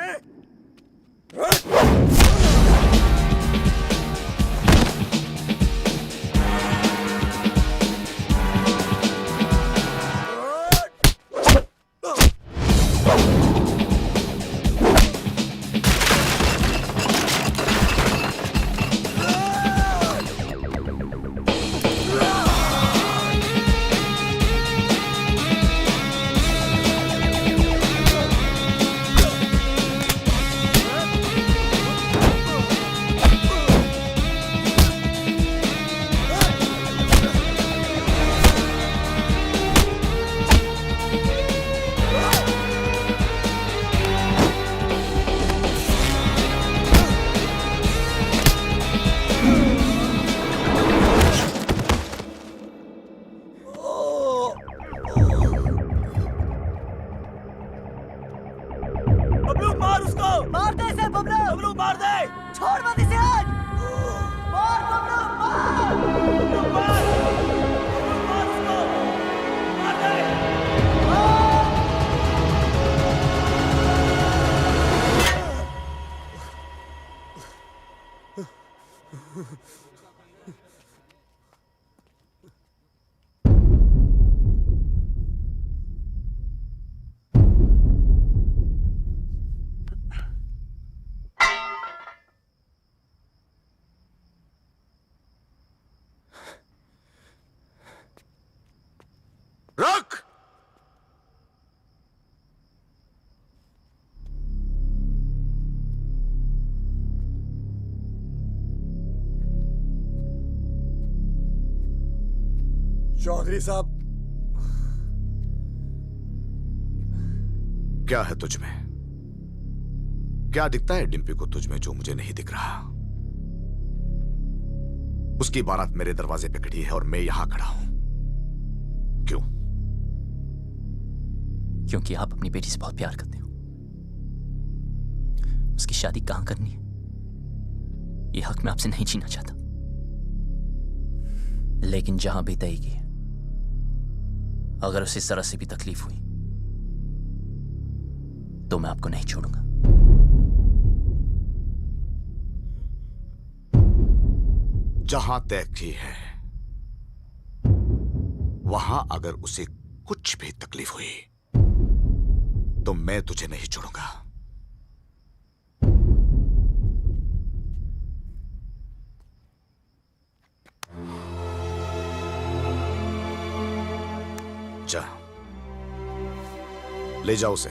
बबलू मार उसको, मार दे इसे बबलू, बबलू मार दे, छोड़ मत इसे आज, मार बबलू मार, बबलू मार, बबलू मार उसको, मार दे, रुक! चौधरी साहब, क्या है तुझ में? क्या दिखता है डिम्पी को तुझ में जो मुझे नहीं दिख रहा? उसकी बारात मेरे दरवाजे पे खड़ी है और मैं यहां खड़ा हूं। क्यों? क्योंकि आप अपनी बेटी से बहुत प्यार करते हो। उसकी शादी कहां करनी है ये हक मैं आपसे नहीं छीनना चाहता, लेकिन जहां भी तय की, अगर उसे जरा से भी तकलीफ हुई तो मैं आपको नहीं छोड़ूंगा। जहां तय की है वहां अगर उसे कुछ भी तकलीफ हुई तो मैं तुझे नहीं छोड़ूंगा। जा, ले जाओ उसे।